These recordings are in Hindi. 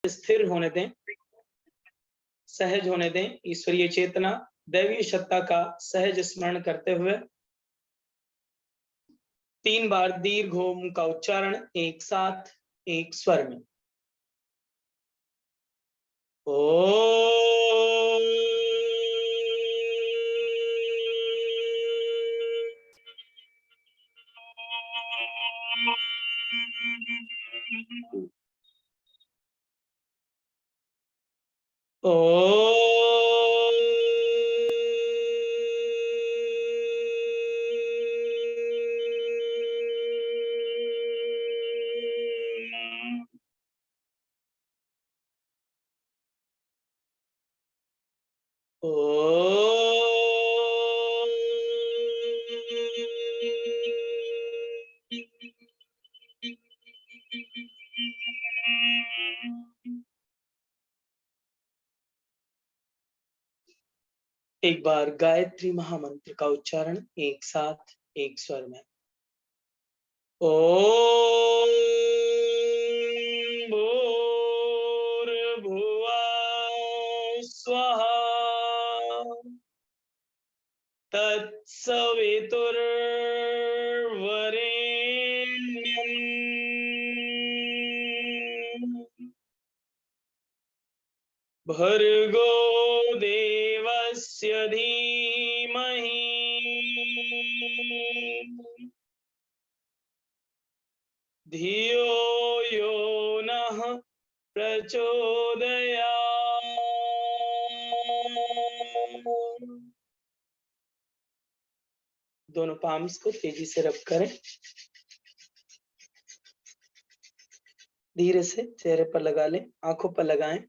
स्थिर होने दें, सहज होने दें। ईश्वरीय चेतना, दैवीय सत्ता का सहज स्मरण करते हुए 3 बार दीर्घ ओम का उच्चारण एक साथ एक स्वर में। ओम। एक बार गायत्री महामंत्र का उच्चारण एक साथ एक स्वर में। ओम भूर्भुवः स्वः तत्सवितुर्वरेण्यं भर्गो देवस्य धीमहि धियो यो नः प्रचोदयात्। दोनों पाम्स को तेजी से रब करें। धीरे से चेहरे पर लगा लें, आंखों पर लगाएं,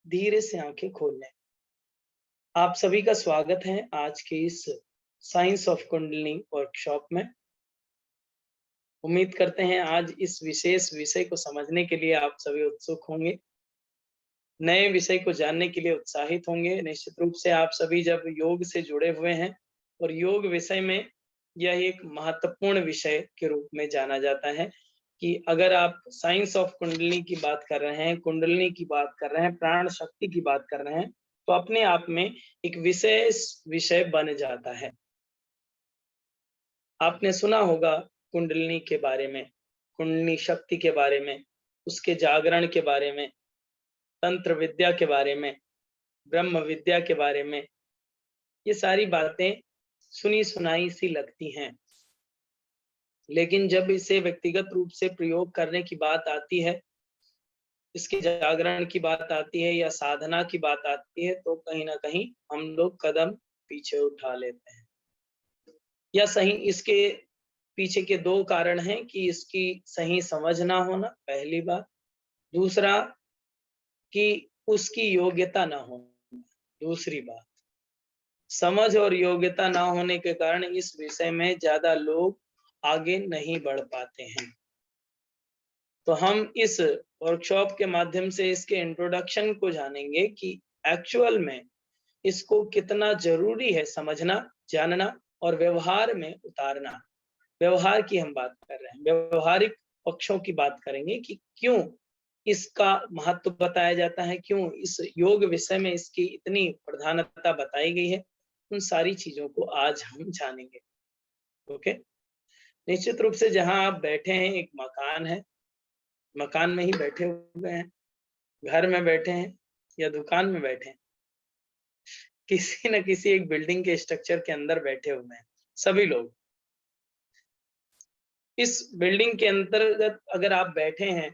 धीरे से आंखें खोल लें। आप सभी का स्वागत है आज के इस साइंस ऑफ कुंडलिनी वर्कशॉप में। उम्मीद करते हैं आज इस विशेष विषय को समझने के लिए आप सभी उत्सुक होंगे, नए विषय को जानने के लिए उत्साहित होंगे। निश्चित रूप से आप सभी जब योग से जुड़े हुए हैं और योग विषय में यह एक महत्वपूर्ण विषय के रूप में जाना जाता है कि अगर आप साइंस ऑफ कुंडलिनी की बात कर रहे हैं, कुंडलिनी की बात कर रहे हैं, प्राण शक्ति की बात कर रहे हैं, तो अपने आप में एक विशेष विषय बन जाता है। आपने सुना होगा कुंडलिनी के बारे में, कुंडलिनी शक्ति के बारे में, उसके जागरण के बारे में, तंत्र विद्या के बारे में, ब्रह्म विद्या के बारे में। ये सारी बातें सुनी सुनाई सी लगती हैं, लेकिन जब इसे व्यक्तिगत रूप से प्रयोग करने की बात आती है, इसके जागरण की बात आती है या साधना की बात आती है, तो कहीं ना कहीं हम लोग कदम पीछे उठा लेते हैं। या सही इसके पीछे के 2 कारण हैं कि इसकी सही समझ ना होना, पहली बात। दूसरा कि उसकी योग्यता ना होना, दूसरी बात। समझ और योग्यता ना होने के कारण इस विषय में ज्यादा लोग आगे नहीं बढ़ पाते हैं। तो हम इस वर्कशॉप के माध्यम से इसके इंट्रोडक्शन को जानेंगे कि एक्चुअल में इसको कितना जरूरी है समझना, जानना और व्यवहार में उतारना। व्यवहार की हम बात कर रहे हैं, व्यवहारिक पक्षों की बात करेंगे कि क्यों इसका महत्व बताया जाता है, क्यों इस योग विषय में इसकी इतनी प्रधानता बताई गई है। उन सारी चीजों को आज हम जानेंगे। ओके, निश्चित रूप से जहां आप बैठे हैं एक मकान है, मकान में ही बैठे हुए हैं, घर में बैठे हैं या दुकान में बैठे हैं, किसी न किसी एक बिल्डिंग के स्ट्रक्चर के अंदर बैठे हुए हैं सभी लोग। इस बिल्डिंग के अंतर्गत अगर आप बैठे हैं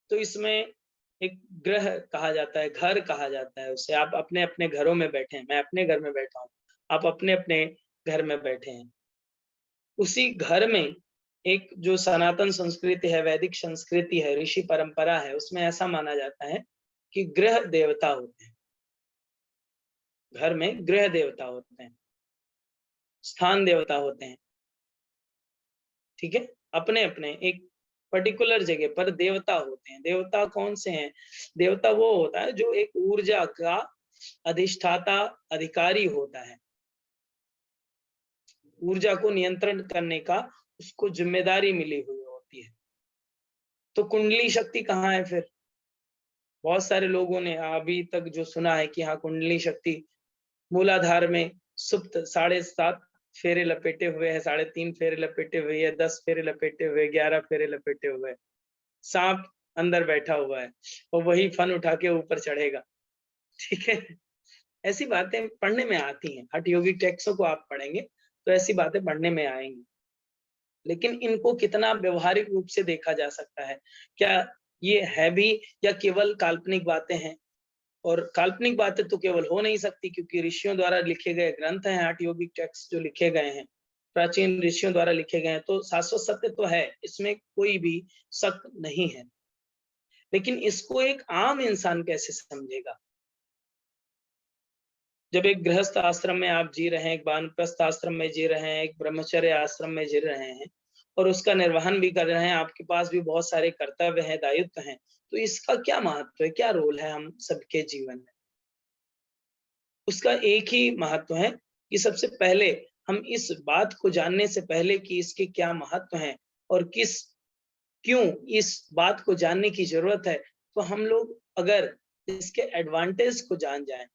तो इसमें एक ग्रह कहा जाता है, घर कहा जाता है उसे। आप अपने अपने घरों में बैठे हैं, मैं अपने घर में बैठा हूँ, आप अपने अपने घर में बैठे हैं। उसी घर में एक जो सनातन संस्कृति है, वैदिक संस्कृति है, ऋषि परंपरा है, उसमें ऐसा माना जाता है कि ग्रह देवता होते हैं। घर में ग्रह देवता होते हैं, स्थान देवता होते हैं, ठीक है। अपने अपने एक पर्टिकुलर जगह पर देवता होते हैं। देवता कौन से हैं? देवता वो होता है जो एक ऊर्जा का अधिष्ठाता, अधिकारी होता है। ऊर्जा को नियंत्रण करने का उसको जिम्मेदारी मिली हुई होती है। तो कुंडली शक्ति कहाँ है फिर? बहुत सारे लोगों ने अभी तक जो सुना है कि हाँ कुंडली शक्ति मूलाधार में सुप्त 7.5 फेरे लपेटे हुए है, 3.5 फेरे लपेटे हुए है, 10 फेरे लपेटे हुए, 11 फेरे लपेटे हुए है, सांप अंदर बैठा हुआ है और वही फन उठा के ऊपर चढ़ेगा। ठीक है, ऐसी बातें पढ़ने में आती हैं। हठ योगी टेक्सों को आप पढ़ेंगे तो ऐसी बातें पढ़ने में आएंगी, लेकिन इनको कितना व्यवहारिक रूप से देखा जा सकता है? क्या ये है भी या केवल काल्पनिक बातें हैं? और काल्पनिक बातें तो केवल हो नहीं सकती, क्योंकि ऋषियों द्वारा लिखे गए ग्रंथ हैं, हठ योगिक टेक्स्ट जो लिखे गए हैं, प्राचीन ऋषियों द्वारा लिखे गए हैं, तो शाश्वत सत्य तो है, इसमें कोई भी शक नहीं है। लेकिन इसको एक आम इंसान कैसे समझेगा? जब एक गृहस्थ आश्रम में आप जी रहे हैं, एक वानप्रस्थ आश्रम में जी रहे हैं, एक ब्रह्मचर्य आश्रम में जी रहे हैं और उसका निर्वहन भी कर रहे हैं, आपके पास भी बहुत सारे कर्तव्य हैं, दायित्व हैं, तो इसका क्या महत्व है, क्या रोल है हम सबके जीवन में? उसका एक ही महत्व है कि सबसे पहले हम इस बात को जानने से पहले कि इसके क्या महत्व हैं और क्यों इस बात को जानने की जरूरत है, तो हम लोग अगर इसके एडवांटेज को जान जाएं,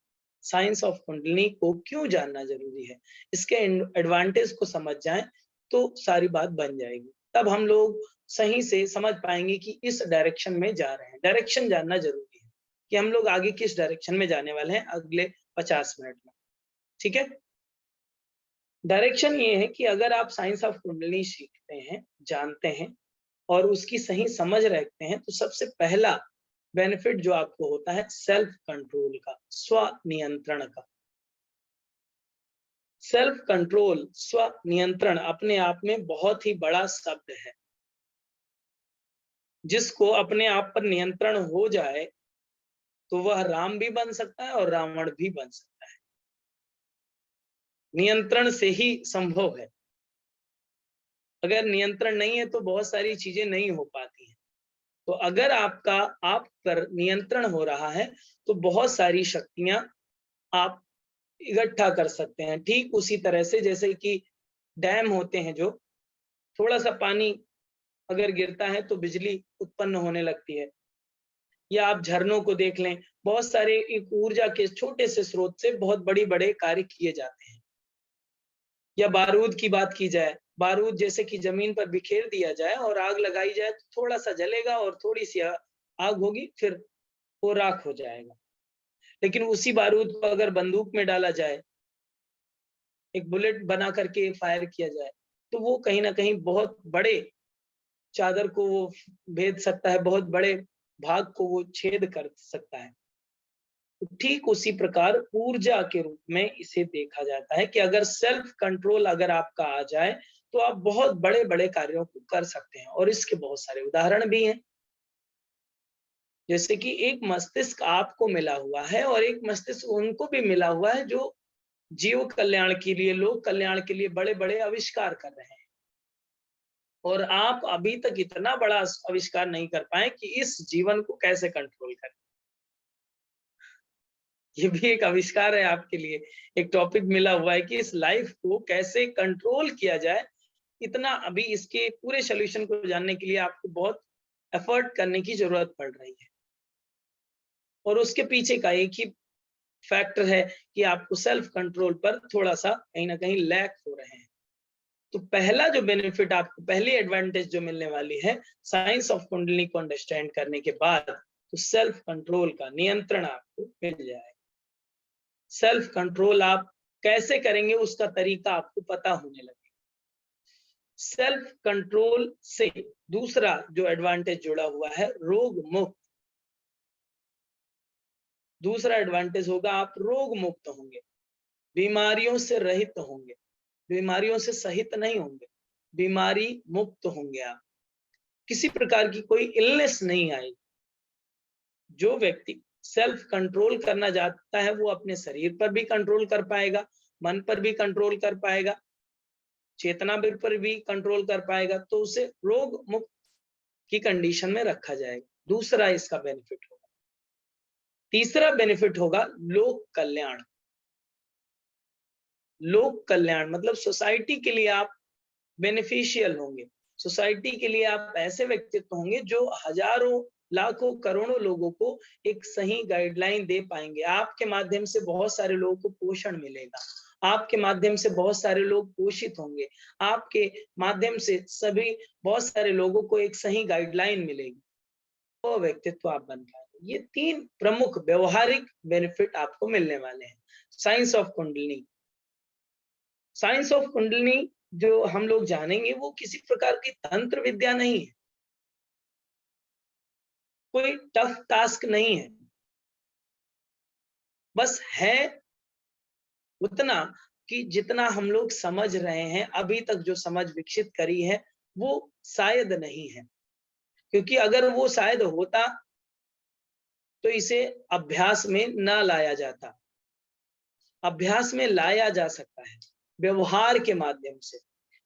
साइंस ऑफ कुंडलिनी को क्यों जानना जरूरी है, इसके एडवांटेज को समझ जाएं, तो सारी बात बन जाएगी। तब हम लोग सही से समझ पाएंगे कि इस डायरेक्शन में जा रहे हैं। डायरेक्शन जानना जरूरी है कि हम लोग आगे किस डायरेक्शन में जाने वाले हैं अगले 50 मिनट में। ठीक है, डायरेक्शन ये है कि अगर आप साइंस ऑफ कुंडलिनी सीखते हैं, जानते हैं और उसकी सही समझ रखते हैं, तो सबसे पहला बेनिफिट जो आपको होता है सेल्फ कंट्रोल का, स्व नियंत्रण का। सेल्फ कंट्रोल, स्व नियंत्रण अपने आप में बहुत ही बड़ा शब्द है। जिसको अपने आप पर नियंत्रण हो जाए तो वह राम भी बन सकता है और रावण भी बन सकता है। नियंत्रण से ही संभव है। अगर नियंत्रण नहीं है तो बहुत सारी चीजें नहीं हो पाती हैं। तो अगर आपका आप पर नियंत्रण हो रहा है तो बहुत सारी शक्तियां आप इकट्ठा कर सकते हैं। ठीक उसी तरह से जैसे कि डैम होते हैं, जो थोड़ा सा पानी अगर गिरता है तो बिजली उत्पन्न होने लगती है, या आप झरनों को देख लें, बहुत सारे एक ऊर्जा के छोटे से स्रोत से बहुत बड़ी बड़े कार्य किए जाते हैं। या बारूद की बात की जाए, बारूद जैसे कि जमीन पर बिखेर दिया जाए और आग लगाई जाए तो थोड़ा सा जलेगा और थोड़ी सी आग होगी, फिर वो राख हो जाएगा। लेकिन उसी बारूद को अगर बंदूक में डाला जाए, एक बुलेट बना करके फायर किया जाए, तो वो कहीं ना कहीं बहुत बड़े चादर को वो भेद सकता है, बहुत बड़े भाग को वो छेद कर सकता है। तो ठीक उसी प्रकार ऊर्जा के रूप में इसे देखा जाता है कि अगर सेल्फ कंट्रोल अगर आपका आ जाए तो आप बहुत बड़े बड़े कार्यों को कर सकते हैं। और इसके बहुत सारे उदाहरण भी हैं, जैसे कि एक मस्तिष्क आपको मिला हुआ है और एक मस्तिष्क उनको भी मिला हुआ है जो जीव कल्याण के लिए, लोक कल्याण के लिए बड़े बड़े आविष्कार कर रहे हैं, और आप अभी तक इतना बड़ा आविष्कार नहीं कर पाए कि इस जीवन को कैसे कंट्रोल करें। ये भी एक आविष्कार है आपके लिए, एक टॉपिक मिला हुआ है कि इस लाइफ को कैसे कंट्रोल किया जाए। इतना अभी इसके पूरे सॉल्यूशन को जानने के लिए आपको बहुत एफर्ट करने की जरूरत पड़ रही है, और उसके पीछे का एक ही फैक्टर है कि आपको सेल्फ कंट्रोल पर थोड़ा सा कहीं ना कहीं लैक हो रहे हैं। तो पहला जो बेनिफिट आपको, पहली एडवांटेज जो मिलने वाली है साइंस ऑफ कुंडलिनी को अंडरस्टैंड करने के बाद, तो सेल्फ कंट्रोल का नियंत्रण आपको मिल जाएगा। सेल्फ कंट्रोल आप कैसे करेंगे उसका तरीका आपको पता होने लगे। सेल्फ कंट्रोल से दूसरा जो एडवांटेज जुड़ा हुआ है, रोग मुक्त। दूसरा एडवांटेज होगा आप रोग मुक्त होंगे, बीमारियों से रहित होंगे, बीमारियों से सहित नहीं होंगे, बीमारी मुक्त होंगे आप। किसी प्रकार की कोई इलनेस नहीं आएगी। जो व्यक्ति सेल्फ कंट्रोल करना चाहता है वो अपने शरीर पर भी कंट्रोल कर पाएगा, मन पर भी कंट्रोल कर पाएगा, चेतना पर भी कंट्रोल कर पाएगा, तो उसे रोग मुक्त की कंडीशन में रखा जाएगा। दूसरा इसका बेनिफिट होगा। तीसरा बेनिफिट होगा लोक कल्याण। लोक कल्याण मतलब सोसाइटी के लिए आप बेनिफिशियल होंगे। सोसाइटी के लिए आप ऐसे व्यक्तित्व होंगे जो हजारों लाखों करोड़ों लोगों को एक सही गाइडलाइन दे पाएंगे। आपके माध्यम से बहुत सारे लोगों को पोषण मिलेगा, आपके माध्यम से बहुत सारे लोग पोषित होंगे, आपके माध्यम से सभी बहुत सारे लोगों को एक सही गाइडलाइन मिलेगी, वो व्यक्तित्व आप बन पाएंगे। ये 3 प्रमुख व्यवहारिक बेनिफिट आपको मिलने वाले हैं। Science of kundalini, science of kundalini जो हम लोग जानेंगे वो किसी प्रकार की तंत्र विद्या नहीं है, कोई टफ टास्क नहीं है, बस है उतना कि जितना हम लोग समझ रहे हैं, अभी तक जो समझ विकसित करी है वो शायद नहीं है, क्योंकि अगर वो शायद होता तो इसे अभ्यास में न लाया जाता। अभ्यास में लाया जा सकता है व्यवहार के माध्यम से।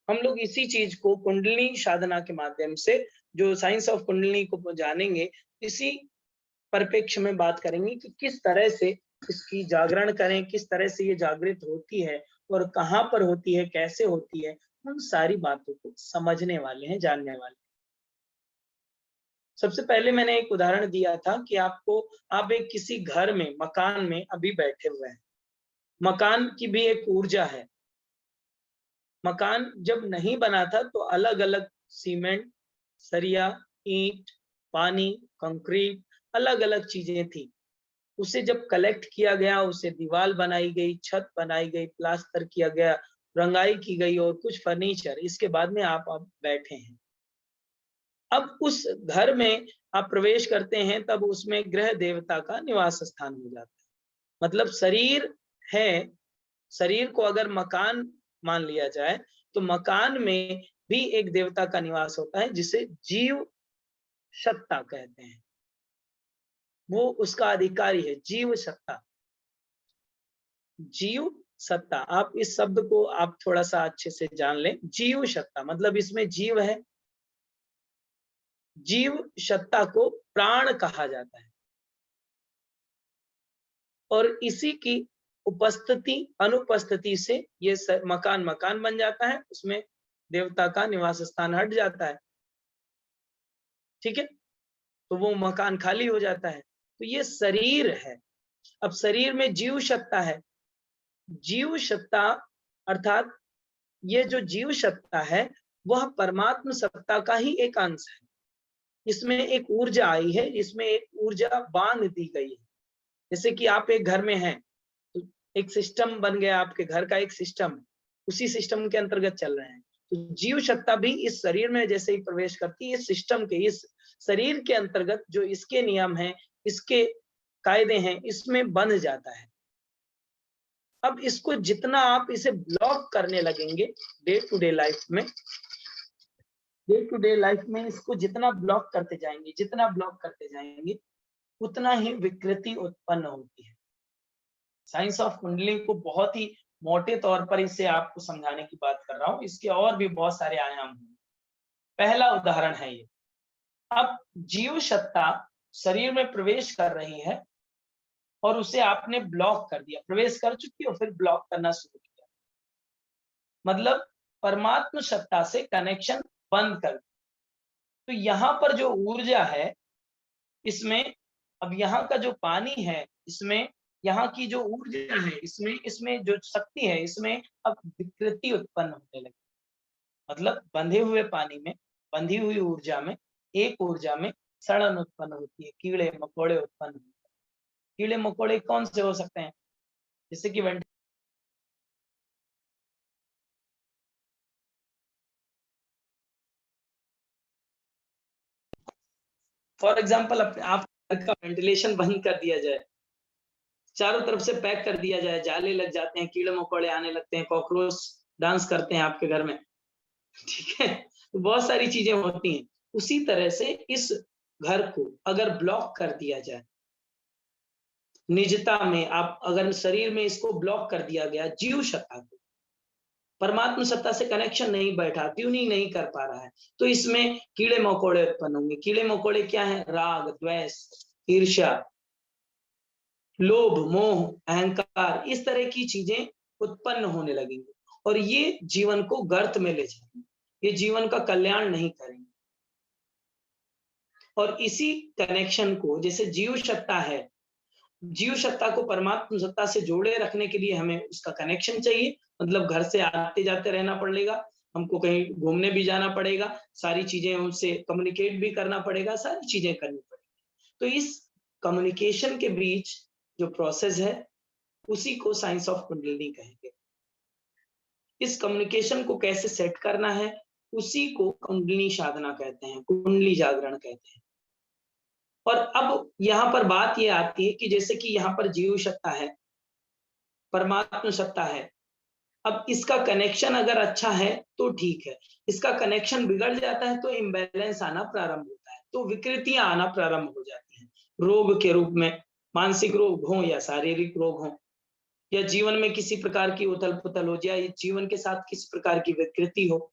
हम लोग इसी चीज को कुंडलिनी साधना के माध्यम से, जो साइंस ऑफ कुंडलिनी को जानेंगे, इसी परिप्रेक्ष्य में बात करेंगे कि किस तरह से इसकी जागरण करें, किस तरह से ये जागृत होती है और कहाँ पर होती है, कैसे होती है, उन सारी बातों को समझने वाले हैं, जानने वाले हैं। सबसे पहले मैंने एक उदाहरण दिया था कि आप एक किसी घर में, मकान में अभी बैठे हुए हैं। मकान की भी एक ऊर्जा है। मकान जब नहीं बना था तो अलग अलग सीमेंट, सरिया, ईंट, पानी, कंक्रीट, अलग अलग चीजें थी। उसे जब कलेक्ट किया गया, उसे दीवार बनाई गई, छत बनाई गई, प्लास्टर किया गया, रंगाई की गई और कुछ फर्नीचर, इसके बाद में आप बैठे हैं। अब उस घर में आप प्रवेश करते हैं तब उसमें ग्रह देवता का निवास स्थान हो जाता है। मतलब शरीर है, शरीर को अगर मकान मान लिया जाए तो मकान में भी एक देवता का निवास होता है जिसे जीव सत्ता कहते हैं। वो उसका अधिकारी है, जीव सत्ता। जीव सत्ता, आप इस शब्द को आप थोड़ा सा अच्छे से जान लें। जीव सत्ता मतलब इसमें जीव है। जीव सत्ता को प्राण कहा जाता है और इसी की उपस्थिति अनुपस्थिति से ये मकान मकान बन जाता है, उसमें देवता का निवास स्थान हट जाता है। ठीक है, तो वो मकान खाली हो जाता है। तो ये शरीर है। अब शरीर में जीव सत्ता है। जीव सत्ता अर्थात ये जो जीव सत्ता है वह परमात्म सत्ता का ही एक अंश है। इसमें एक ऊर्जा आई है, इसमें एक ऊर्जा बांध दी गई है। जैसे कि आप एक घर में हैं तो एक सिस्टम बन गया, आपके घर का एक सिस्टम, उसी सिस्टम के अंतर्गत चल रहे हैं। तो जीव सत्ता भी इस शरीर में जैसे ही प्रवेश करती है, इस सिस्टम के, इस शरीर के अंतर्गत जो इसके नियम हैं, इसके कायदे हैं, इसमें बंध जाता है। अब इसको जितना आप इसे ब्लॉक करने लगेंगे डे टू डे लाइफ में, डे टू डे लाइफ में इसको जितना ब्लॉक करते जाएंगे, जितना ब्लॉक करते जाएंगे, उतना ही विकृति उत्पन्न होती है। साइंस ऑफ कुंडली को बहुत ही मोटे तौर पर इसे आपको समझाने की बात कर रहा हूं, इसके और भी बहुत सारे आयाम हैं। पहला उदाहरण है ये। अब जीव सत्ता शरीर में प्रवेश कर रही है और उसे आपने ब्लॉक कर दिया, प्रवेश कर चुकी हो फिर ब्लॉक करना शुरू किया, मतलब परमात्म सत्ता से कनेक्शन बंद कर दिया। तो यहाँ पर जो ऊर्जा है इसमें, अब यहाँ का जो पानी है इसमें, यहाँ की जो ऊर्जा है इसमें, इसमें जो शक्ति है इसमें अब विकृति उत्पन्न होने लगी। मतलब बंधे हुए पानी में, बंधी हुई ऊर्जा में, एक ऊर्जा में सड़न उत्पन्न होती है, कीड़े मकोड़े उत्पन्न होते हैं। कीड़े मकोड़े कौन से हो सकते हैं? जैसे कि फॉर एग्जाम्पल आप घर का वेंटिलेशन बंद कर दिया जाए, चारों तरफ से पैक कर दिया जाए, जाले लग जाते हैं, कीड़े मकोड़े आने लगते हैं, कॉकरोच डांस करते हैं आपके घर में। ठीक है, तो बहुत सारी चीजें होती हैं। उसी तरह से इस घर को अगर ब्लॉक कर दिया जाए, निजता में आप अगर शरीर में इसको ब्लॉक कर दिया गया, जीव सत्ता को, परमात्मा सत्ता से कनेक्शन नहीं बैठा, ट्यूनिंग नहीं कर पा रहा है, तो इसमें कीड़े मकोड़े उत्पन्न होंगे। कीड़े मकोड़े क्या है? राग, द्वेष, ईर्ष्या, लोभ, मोह, अहंकार, इस तरह की चीजें उत्पन्न होने लगेंगी और ये जीवन को गर्त में ले जाएंगे, ये जीवन का कल्याण नहीं करेंगे। और इसी कनेक्शन को, जैसे जीव सत्ता है, जीव सत्ता को परमात्मा सत्ता से जोड़े रखने के लिए हमें उसका कनेक्शन चाहिए, मतलब घर से आते जाते रहना पड़ेगा, हमको कहीं घूमने भी जाना पड़ेगा, सारी चीजें उनसे कम्युनिकेट भी करना पड़ेगा, सारी चीजें करनी पड़ेगी। तो इस कम्युनिकेशन के बीच जो प्रोसेस है, उसी को साइंस ऑफ कुंडलिनी कहेंगे। इस कम्युनिकेशन को कैसे सेट करना है, उसी को कुंडलिनी साधना कहते हैं, कुंडली जागरण कहते हैं। और अब यहाँ पर बात ये आती है कि जैसे कि यहाँ पर जीव सत्ता है, परमात्मा सत्ता है, अब इसका कनेक्शन अगर अच्छा है तो ठीक है, इसका कनेक्शन बिगड़ जाता है तो इम्बैलेंस आना प्रारंभ होता है, तो विकृतियां आना प्रारंभ हो जाती हैं, रोग के रूप में, मानसिक रोग हो या शारीरिक रोग हो, या जीवन में किसी प्रकार की उथल पुथल हो जाए, जीवन के साथ किसी प्रकार की विकृति हो।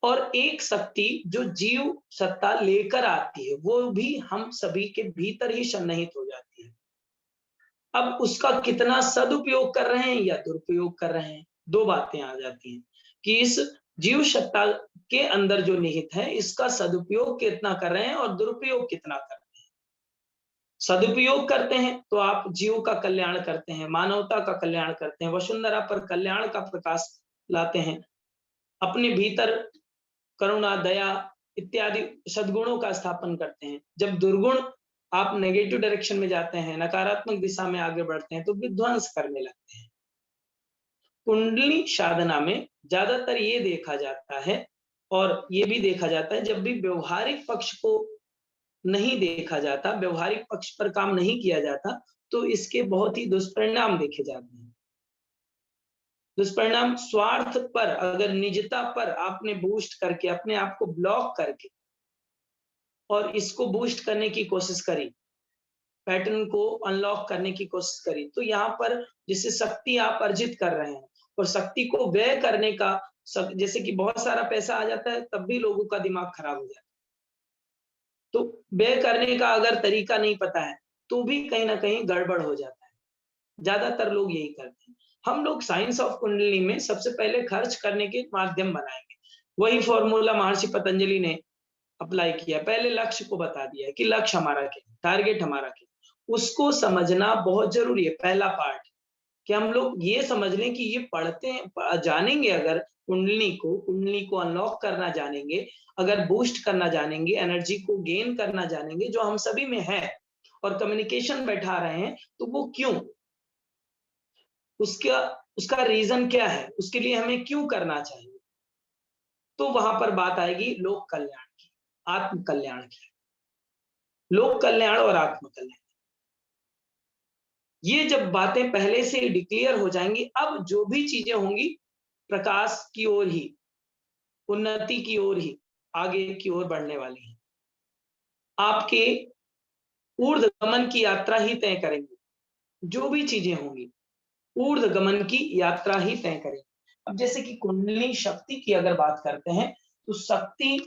और एक शक्ति जो जीव सत्ता लेकर आती है, वो भी हम सभी के भीतर ही सन्निहित हो जाती है। अब उसका कितना सदुपयोग कर रहे हैं या दुरुपयोग कर रहे हैं, दो बातें आ जाती हैं कि इस जीव सत्ता के अंदर जो निहित है, इसका सदुपयोग कितना कर रहे हैं और दुरुपयोग कितना कर रहे हैं। सदुपयोग करते हैं तो आप जीव का कल्याण करते हैं, मानवता का कल्याण करते हैं, वसुंधरा पर कल्याण का प्रकाश लाते हैं, अपने भीतर करुणा, दया इत्यादि सद्गुणों का स्थापन करते हैं। जब दुर्गुण, आप नेगेटिव डायरेक्शन में जाते हैं, नकारात्मक दिशा में आगे बढ़ते हैं, तो विध्वंस करने लगते हैं। कुंडली साधना में ज्यादातर ये देखा जाता है, और ये भी देखा जाता है जब भी व्यवहारिक पक्ष को नहीं देखा जाता, व्यवहारिक पक्ष पर काम नहीं किया जाता, तो इसके बहुत ही दुष्परिणाम देखे जाते हैं। दुष्परिणाम स्वार्थ पर, अगर निजता पर आपने बूस्ट करके, अपने आप को ब्लॉक करके और इसको बूस्ट करने की कोशिश करी, पैटर्न को अनलॉक करने की कोशिश करी, तो यहाँ पर जैसे शक्ति आप अर्जित कर रहे हैं और शक्ति को व्यय करने का, जैसे कि बहुत सारा पैसा आ जाता है तब भी लोगों का दिमाग खराब हो जाता है। तो व्यय करने का अगर तरीका नहीं पता है तो भी कहीं ना कहीं गड़बड़ हो जाता है। ज्यादातर लोग यही करते हैं। हम लोग साइंस ऑफ कुंडली में सबसे पहले खर्च करने के माध्यम बनाएंगे। वही फॉर्मूला महर्षि पतंजलि ने अप्लाई किया, पहले लक्ष्य को बता दिया कि लक्ष्य हमारा क्या है, टारगेट हमारा क्या है, उसको समझना बहुत जरूरी है। पहला पार्ट कि हम लोग ये समझ लें कि ये पढ़ते हैं, जानेंगे अगर कुंडली को अनलॉक करना जानेंगे, अगर बूस्ट करना जानेंगे, एनर्जी को गेन करना जानेंगे जो हम सभी में है, और कम्युनिकेशन बैठा रहे हैं, तो वो क्यों, उसका उसका रीजन क्या है, उसके लिए हमें क्यों करना चाहिए, तो वहां पर बात आएगी लोक कल्याण की, आत्म कल्याण की। लोक कल्याण और आत्म कल्याण, ये जब बातें पहले से डिक्लेयर हो जाएंगी, अब जो भी चीजें होंगी प्रकाश की ओर ही, उन्नति की ओर ही, आगे की ओर बढ़ने वाली है। आपके ऊर्ध्वगमन की यात्रा ही तय करेंगे, जो भी चीजें होंगी ऊर्ध्वगमन की यात्रा ही तय करेंगे। अब जैसे कि कुंडली शक्ति की अगर बात करते हैं, तो शक्ति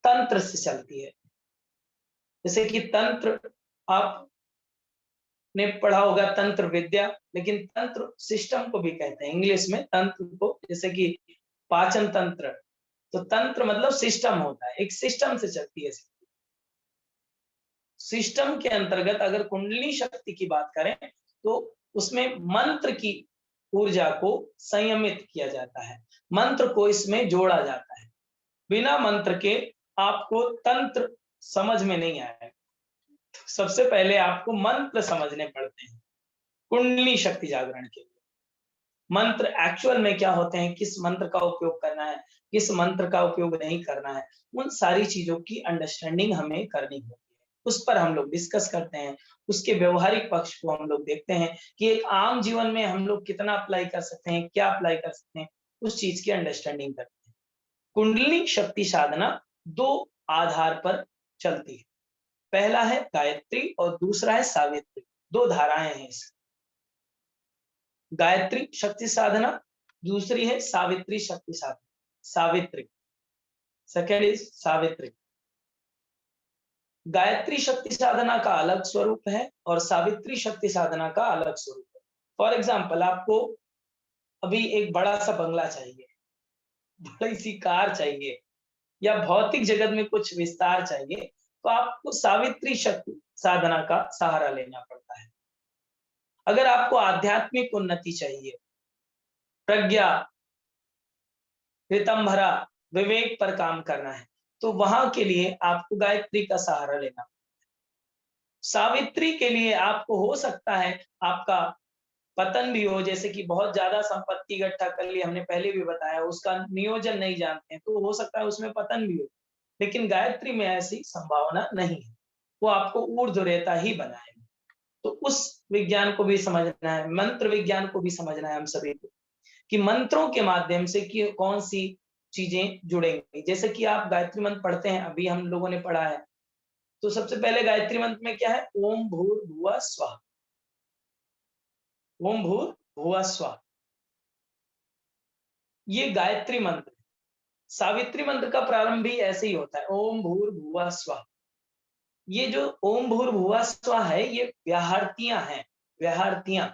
तंत्र से चलती है। जैसे कि तंत्र आपने पढ़ा होगा, तंत्र विद्या, लेकिन तंत्र सिस्टम को भी कहते हैं इंग्लिश में, तंत्र को, जैसे कि पाचन तंत्र, तो तंत्र मतलब सिस्टम होता है, एक सिस्टम से चलती है। सिस्टम के अंतर्गत अगर कुंडली शक्ति की बात करें तो उसमें मंत्र की ऊर्जा को संयमित किया जाता है, मंत्र को इसमें जोड़ा जाता है। बिना मंत्र के आपको तंत्र समझ में नहीं आएगा। सबसे पहले आपको मंत्र समझने पड़ते हैं कुंडली शक्ति जागरण के लिए। मंत्र एक्चुअल में क्या होते हैं, किस मंत्र का उपयोग करना है, किस मंत्र का उपयोग नहीं करना है, उन सारी चीजों की अंडरस्टैंडिंग हमें करनी होती है। उस पर हम लोग डिस्कस करते हैं, उसके व्यवहारिक पक्ष को हम लोग देखते हैं कि एक आम जीवन में हम लोग कितना अप्लाई कर सकते हैं, क्या अप्लाई कर सकते हैं, उस चीज की अंडरस्टैंडिंग करते हैं। कुंडली शक्ति साधना दो आधार पर चलती है, पहला है गायत्री और दूसरा है सावित्री, दो धाराएं हैं इसकी। गायत्री शक्ति साधना, दूसरी है सावित्री शक्ति साधना। Savitri, second is Savitri. गायत्री शक्ति साधना का अलग स्वरूप है और सावित्री शक्ति साधना का अलग स्वरूप है। फॉर एग्जाम्पल, आपको अभी एक बड़ा सा बंगला चाहिए, बड़ी सी कार चाहिए, या भौतिक जगत में कुछ विस्तार चाहिए तो आपको सावित्री शक्ति साधना का सहारा लेना पड़ता है। अगर आपको आध्यात्मिक उन्नति चाहिए, प्रज्ञा, ऋतंभरा, विवेक पर काम करना है, तो वहां के लिए आपको गायत्री का सहारा लेना। सावित्री के लिए आपको हो सकता है आपका पतन भी हो, जैसे कि बहुत ज्यादा संपत्ति इकट्ठा कर ली, हमने पहले भी बताया, उसका नियोजन नहीं जानते हैं तो हो सकता है उसमें पतन भी हो, लेकिन गायत्री में ऐसी संभावना नहीं है, वो आपको ऊर्ध्वरेता ही बनाएगा। तो उस विज्ञान को भी समझना है, मंत्र विज्ञान को भी समझना है हम सभी को, कि मंत्रों के माध्यम से कि कौन सी चीजें जुड़ेंगी। जैसे कि आप गायत्री मंत्र पढ़ते हैं, अभी हम लोगों ने पढ़ा है, तो सबसे पहले गायत्री मंत्र में क्या है, ओम भूर्भुवः स्वः, ओम भूर्भुवः स्वः, ये गायत्री मंत्र। सावित्री मंत्र का प्रारंभ भी ऐसे ही होता है, ओम भूर्भुवः स्वः। ये जो ओम भूर्भुवः स्वः है, ये व्याहृतियां हैं, व्याहृतियां।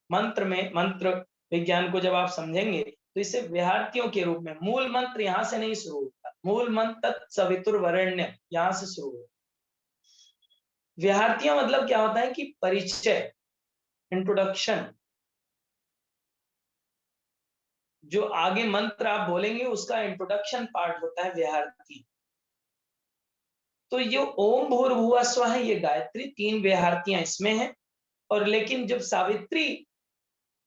मंत्र में, मंत्र विज्ञान को जब आप समझेंगे तो इसे व्याहृतियों के रूप में, मूल मंत्र यहां से नहीं शुरू होता, मूल मंत्र तत्सवितुर्वरेण्यम यहां से शुरू होता। व्याहृतियां मतलब क्या होता है कि परिचय, इंट्रोडक्शन, जो आगे मंत्र आप बोलेंगे उसका इंट्रोडक्शन पार्ट होता है व्याहृति। तो ये ओम भूर्भुवः स्वः है, ये गायत्री, 3 व्याहृतियां इसमें हैं। और लेकिन जब सावित्री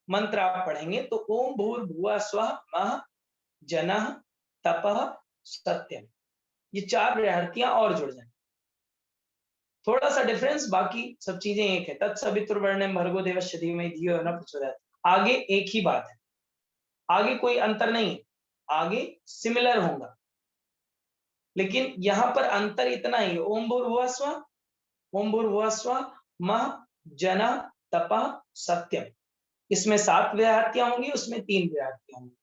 मंत्र आप पढ़ेंगे तो ओम भूर्भुवः स्वः मः जनः तपः सत्यम, ये 4 व्याहृतियां और जुड़ जाएंगी। थोड़ा सा डिफरेंस, बाकी सब चीजें एक है। तत्सवितुर्वरेण्यं भर्गो देवस्य धीमहि धियो यो नः प्रचोदयात्, आगे एक ही बात है, आगे कोई अंतर नहीं है, आगे सिमिलर होगा, लेकिन यहां पर अंतर इतना ही, ओम भूर्भुवः स्वः, ओम भूर्भुवः स्वः मः जनः तपः सत्यम, इसमें 7 व्याहृतियां होंगी, उसमें 3 व्याहृतियां होंगी।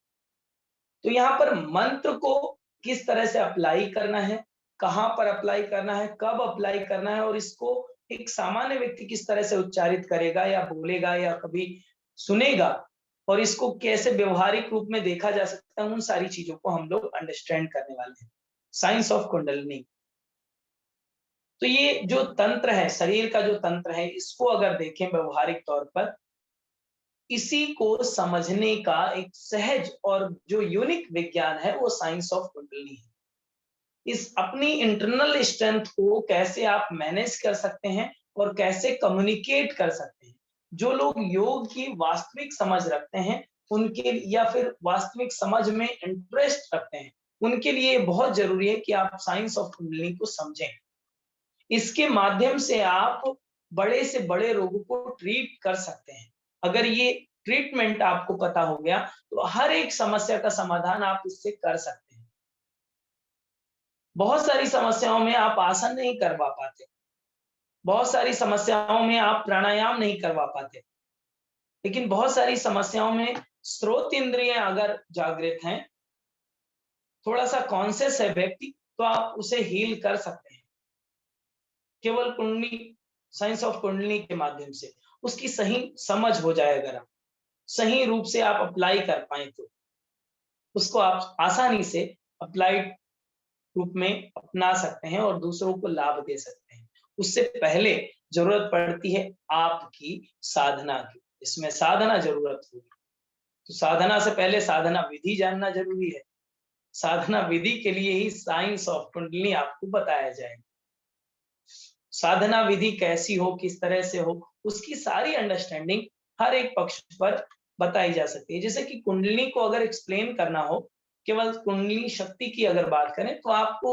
तो यहाँ पर मंत्र को किस तरह से अप्लाई करना है, कहां पर अप्लाई करना है, कब अप्लाई करना है, और इसको एक सामान्य व्यक्ति किस तरह से उच्चारित करेगा या बोलेगा या कभी सुनेगा, और इसको कैसे व्यवहारिक रूप में देखा जा सकता है, उन सारी चीजों को हम लोग अंडरस्टैंड करने वाले हैं, साइंस ऑफ कुंडलिनी। तो ये जो तंत्र है, शरीर का जो तंत्र है, इसको अगर देखें व्यवहारिक तौर पर, इसी को समझने का एक सहज और जो यूनिक विज्ञान है वो साइंस ऑफ कुंडलिनी है। इस अपनी इंटरनल स्ट्रेंथ को कैसे आप मैनेज कर सकते हैं और कैसे कम्युनिकेट कर सकते हैं। जो लोग योग की वास्तविक समझ रखते हैं उनके, या फिर वास्तविक समझ में इंटरेस्ट रखते हैं, उनके लिए बहुत जरूरी है कि आप साइंस ऑफ कुंडलिनी को समझें। इसके माध्यम से आप बड़े से बड़े रोगों को ट्रीट कर सकते हैं। अगर ये ट्रीटमेंट आपको पता हो गया तो हर एक समस्या का समाधान आप इससे कर सकते हैं। बहुत सारी समस्याओं में आप आसन नहीं करवा पाते, बहुत सारी समस्याओं में आप प्राणायाम नहीं करवा पाते, लेकिन बहुत सारी समस्याओं में स्रोत इंद्रियां अगर जागृत हैं, थोड़ा सा कॉन्शियस है व्यक्ति, तो आप उसे हील कर सकते हैं केवल कुंडली, साइंस ऑफ कुंडली के माध्यम से। उसकी सही समझ हो जाए, अगर आप सही रूप से आप अप्लाई कर पाए तो उसको आप आसानी से अप्लाइड रूप में अपना सकते हैं और दूसरों को लाभ दे सकते हैं। उससे पहले जरूरत पड़ती है आपकी साधना की, इसमें साधना जरूरत होगी। तो साधना से पहले साधना विधि जानना जरूरी है। साधना विधि के लिए ही साइंस ऑफ कुंडलिनी आपको बताया जाएगा। साधना विधि कैसी हो, किस तरह से हो, उसकी सारी अंडरस्टैंडिंग हर एक पक्ष पर बताई जा सकती है। जैसे कि कुंडलिनी को अगर एक्सप्लेन करना हो, केवल कुंडलिनी शक्ति की अगर बात करें तो आपको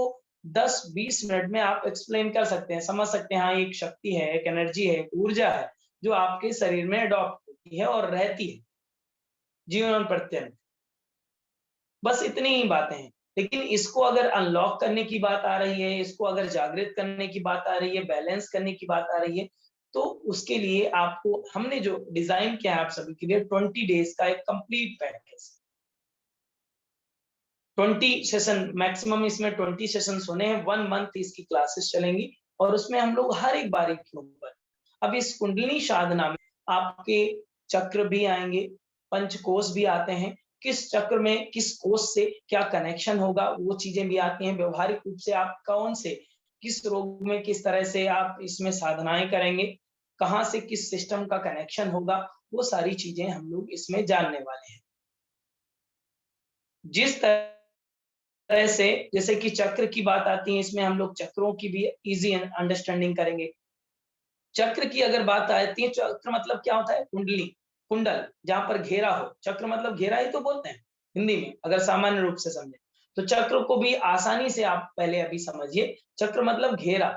10-20 मिनट में आप एक्सप्लेन कर सकते हैं, समझ सकते हैं, हाँ एक शक्ति है, एक एनर्जी है, एक ऊर्जा है जो आपके शरीर में अडॉप्ट होती है और रहती है जीवन प्रत्यंत। बस इतनी ही बातें हैं। लेकिन इसको अगर अनलॉक करने की बात आ रही है, इसको अगर जागृत करने की बात आ रही है, बैलेंस करने की बात आ रही है, तो उसके लिए आपको हमने जो डिजाइन किया है आप सभी के लिए 20 डेज का एक कंप्लीट पैकेज, 20 सेशन मैक्सिमम, इसमें 20 सेशन होने हैं, 1 मंथ इसकी क्लासेस चलेंगी और उसमें हम लोग हर एक बारीकियों पर, अब इस कुंडलिनी साधना में आपके चक्र भी आएंगे, पंचकोश भी आते हैं, किस चक्र में किस कोष से क्या कनेक्शन होगा, वो चीजें भी आती हैं। व्यवहारिक रूप से आप कौन से किस रोग में किस तरह से आप इसमें साधनाएं करेंगे, कहाँ से किस सिस्टम का कनेक्शन होगा, वो सारी चीजें हम लोग इसमें जानने वाले हैं। जिस तरह से जैसे कि चक्र की बात आती है, इसमें हम लोग चक्रों की भी इजी अंडरस्टैंडिंग करेंगे। चक्र की अगर बात आती है, चक्र मतलब क्या होता है? कुंडली, कुंडल, जहां पर घेरा हो। चक्र मतलब घेरा ही तो बोलते हैं हिंदी में, अगर सामान्य रूप से समझे तो। चक्र को भी आसानी से आप पहले अभी समझिए। चक्र मतलब घेरा।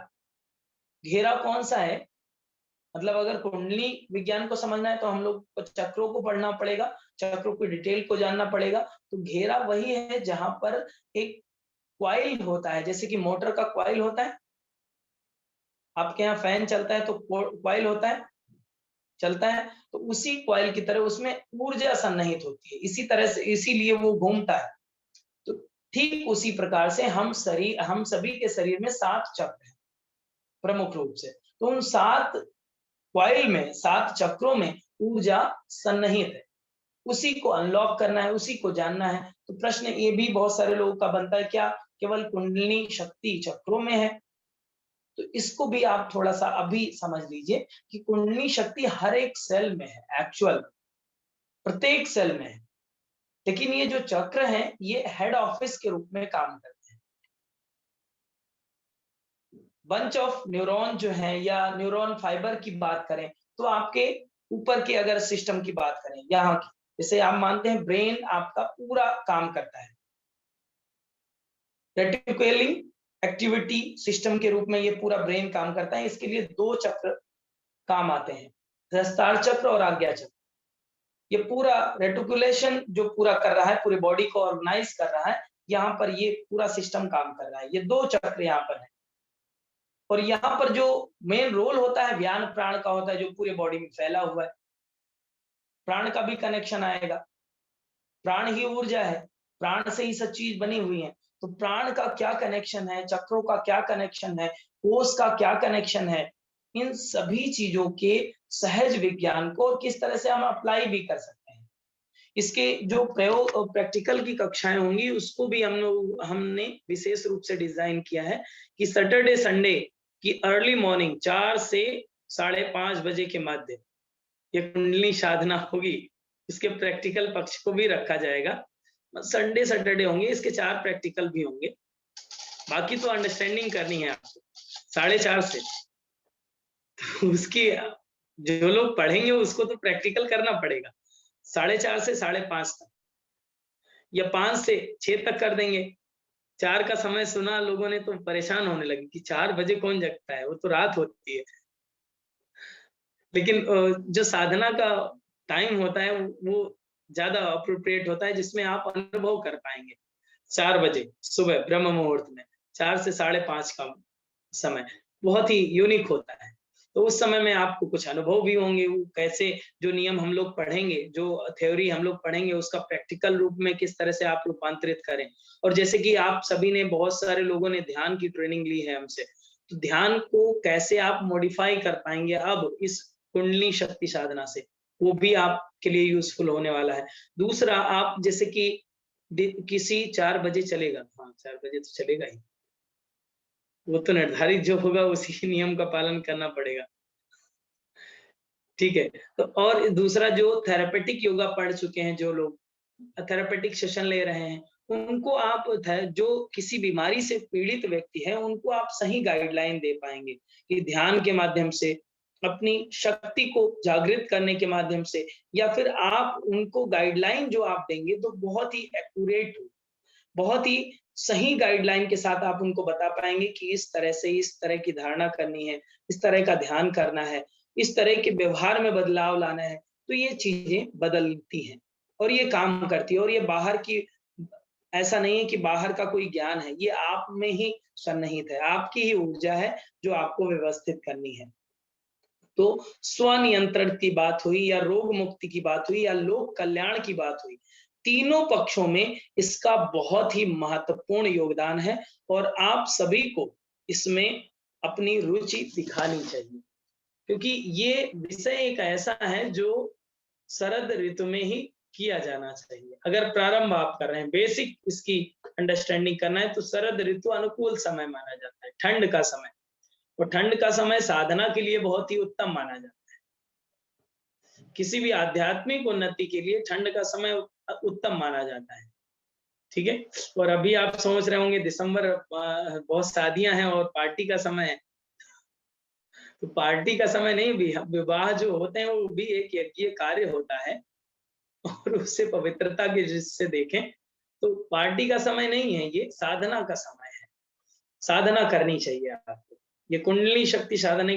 घेरा कौन सा है? मतलब अगर कुंडली विज्ञान को समझना है तो हम लोग को चक्रों को पढ़ना पड़ेगा, चक्रों की डिटेल को जानना पड़ेगा। तो घेरा वही है जहां पर एक क्वाइल होता है, जैसे कि मोटर का क्वाइल होता है, आपके यहाँ फैन चलता है तो क्वाइल होता है, चलता है, तो उसी क्वाइल की तरह उसमें ऊर्जा सन्निहित होती है, इसी तरह से, इसीलिए वो घूमता है। तो ठीक उसी प्रकार से हम सभी के शरीर में 7 चक्र हैं प्रमुख रूप से। तो उन 7 क्वाइल में, 7 चक्रों में ऊर्जा सन्निहित है। उसी को अनलॉक करना है, उसी को जानना है। तो प्रश्न ये भी बहुत सारे लोगों का बनता है, क्या केवल कुंडलिनी शक्ति चक्रों में है? तो इसको भी आप थोड़ा सा अभी समझ लीजिए कि कुंडलिनी शक्ति हर एक सेल में है, एक्चुअल प्रत्येक सेल में है। लेकिन ये जो चक्र हैं, ये हेड ऑफिस के रूप में काम करते हैं। बंच ऑफ न्यूरॉन जो है, या न्यूरॉन फाइबर की बात करें, तो आपके ऊपर के अगर सिस्टम की बात करें, यहाँ की, जैसे आप मानते हैं ब्रेन आपका पूरा काम करता है, रेटिकुलरिंग एक्टिविटी सिस्टम के रूप में ये पूरा ब्रेन काम करता है। इसके लिए 2 चक्र काम आते हैं, सहस्त्रार चक्र और आज्ञा चक्र। ये पूरा रेटिकुलेशन जो पूरा कर रहा है, पूरे बॉडी को ऑर्गेनाइज कर रहा है, यहाँ पर ये पूरा सिस्टम काम कर रहा है। ये 2 चक्र यहाँ पर है। और यहाँ पर जो मेन रोल होता है व्यान प्राण का होता है, जो पूरे बॉडी में फैला हुआ है। प्राण का भी कनेक्शन आएगा। प्राण ही ऊर्जा है, प्राण से ही सब चीज बनी हुई है। तो प्राण का क्या कनेक्शन है, चक्रों का क्या कनेक्शन है, कोष का क्या कनेक्शन है, इन सभी चीजों के सहज विज्ञान को किस तरह से हम अप्लाई भी कर सकते हैं। इसके जो प्रयोग और प्रैक्टिकल की कक्षाएं होंगी, उसको भी हमने विशेष रूप से डिजाइन किया है कि सैटरडे संडे की अर्ली मॉर्निंग 4 से 5:30 बजे के मध्य ये कुंडली साधना होगी। इसके प्रैक्टिकल पक्ष को भी रखा जाएगा। संडे सैटरडे होंगे, इसके 4 प्रैक्टिकल भी होंगे। बाकी तो अंडरस्टैंडिंग करनी है आपको 4:30 से। तो उसकी जो लोग पढ़ेंगे उसको तो प्रैक्टिकल करना पड़ेगा। 4:30 से 5:30 तक, या 5 से 6 तक कर देंगे। 4 का समय सुना लोगों ने तो परेशान होने लगे कि 4 बजे कौन जगता है, वो तो रात होती है। लेकिन जो साधना का टाइम होता है वो ज्यादा अप्रोप्रिएट होता है, जिसमें आप अनुभव कर पाएंगे। 4 बजे सुबह ब्रह्म मुहूर्त में 4 से 5:30 का समय बहुत ही यूनिक होता है। तो उस समय में आपको कुछ अनुभव भी होंगे, वो कैसे जो नियम हम लोग पढ़ेंगे, जो थ्योरी हम लोग पढ़ेंगे, उसका प्रैक्टिकल रूप में किस तरह से आप रूपांतरित करें। और जैसे कि आप सभी ने, बहुत सारे लोगों ने ध्यान की ट्रेनिंग ली है हमसे, तो ध्यान को कैसे आप मॉडिफाई कर पाएंगे अब इस कुंडली शक्ति साधना से, वो भी आपके लिए यूजफुल होने वाला है। दूसरा, आप जैसे कि किसी 4 बजे चलेगा, हाँ 4 बजे तो चलेगा ही, वो तो निर्धारित जो होगा उसी नियम का पालन करना पड़ेगा। ठीक है। तो और दूसरा, जो थेरेपेटिक योगा पढ़ चुके हैं जो लोग, थेरेपेटिक सेशन ले रहे हैं, उनको आप जो किसी बीमारी से पीड़ित व्यक्ति है, उनको आप सही गाइडलाइन दे पाएंगे कि ध्यान के माध्यम से, अपनी शक्ति को जागृत करने के माध्यम से, या फिर आप उनको गाइडलाइन जो आप देंगे तो बहुत ही एक्यूरेट, बहुत ही सही गाइडलाइन के साथ आप उनको बता पाएंगे कि इस तरह से इस तरह की धारणा करनी है, इस तरह का ध्यान करना है, इस तरह के व्यवहार में बदलाव लाना है। तो ये चीजें बदलती हैं और ये काम करती है। और ये बाहर की, ऐसा नहीं है कि बाहर का कोई ज्ञान है, ये आप में ही सन्निहित है, आपकी ही ऊर्जा है जो आपको व्यवस्थित करनी है। तो स्वनियंत्रण की बात हुई, या रोग मुक्ति की बात हुई, या लोक कल्याण की बात हुई, तीनों पक्षों में इसका बहुत ही महत्वपूर्ण योगदान है। और आप सभी को इसमें अपनी रुचि दिखानी चाहिए, क्योंकि ये विषय एक ऐसा है जो शरद ऋतु में ही किया जाना चाहिए। अगर प्रारंभ आप कर रहे हैं, बेसिक इसकी अंडरस्टैंडिंग करना है, तो शरद ऋतु अनुकूल समय माना जाता है, ठंड का समय। और ठंड का समय साधना के लिए बहुत ही उत्तम माना जाता है। किसी भी आध्यात्मिक उन्नति के लिए ठंड का समय उत्तम माना जाता है। ठीक है। और अभी आप सोच रहे होंगे दिसंबर, बहुत शादियां हैं और पार्टी का समय है। तो पार्टी का समय नहीं, भी विवाह जो होते हैं वो भी एक यज्ञीय कार्य होता है। और उससे पवित्रता की दृष्टि से देखें तो पार्टी का समय नहीं है, ये साधना का समय है। साधना करनी चाहिए आपको। ये कुंडली शक्ति साधना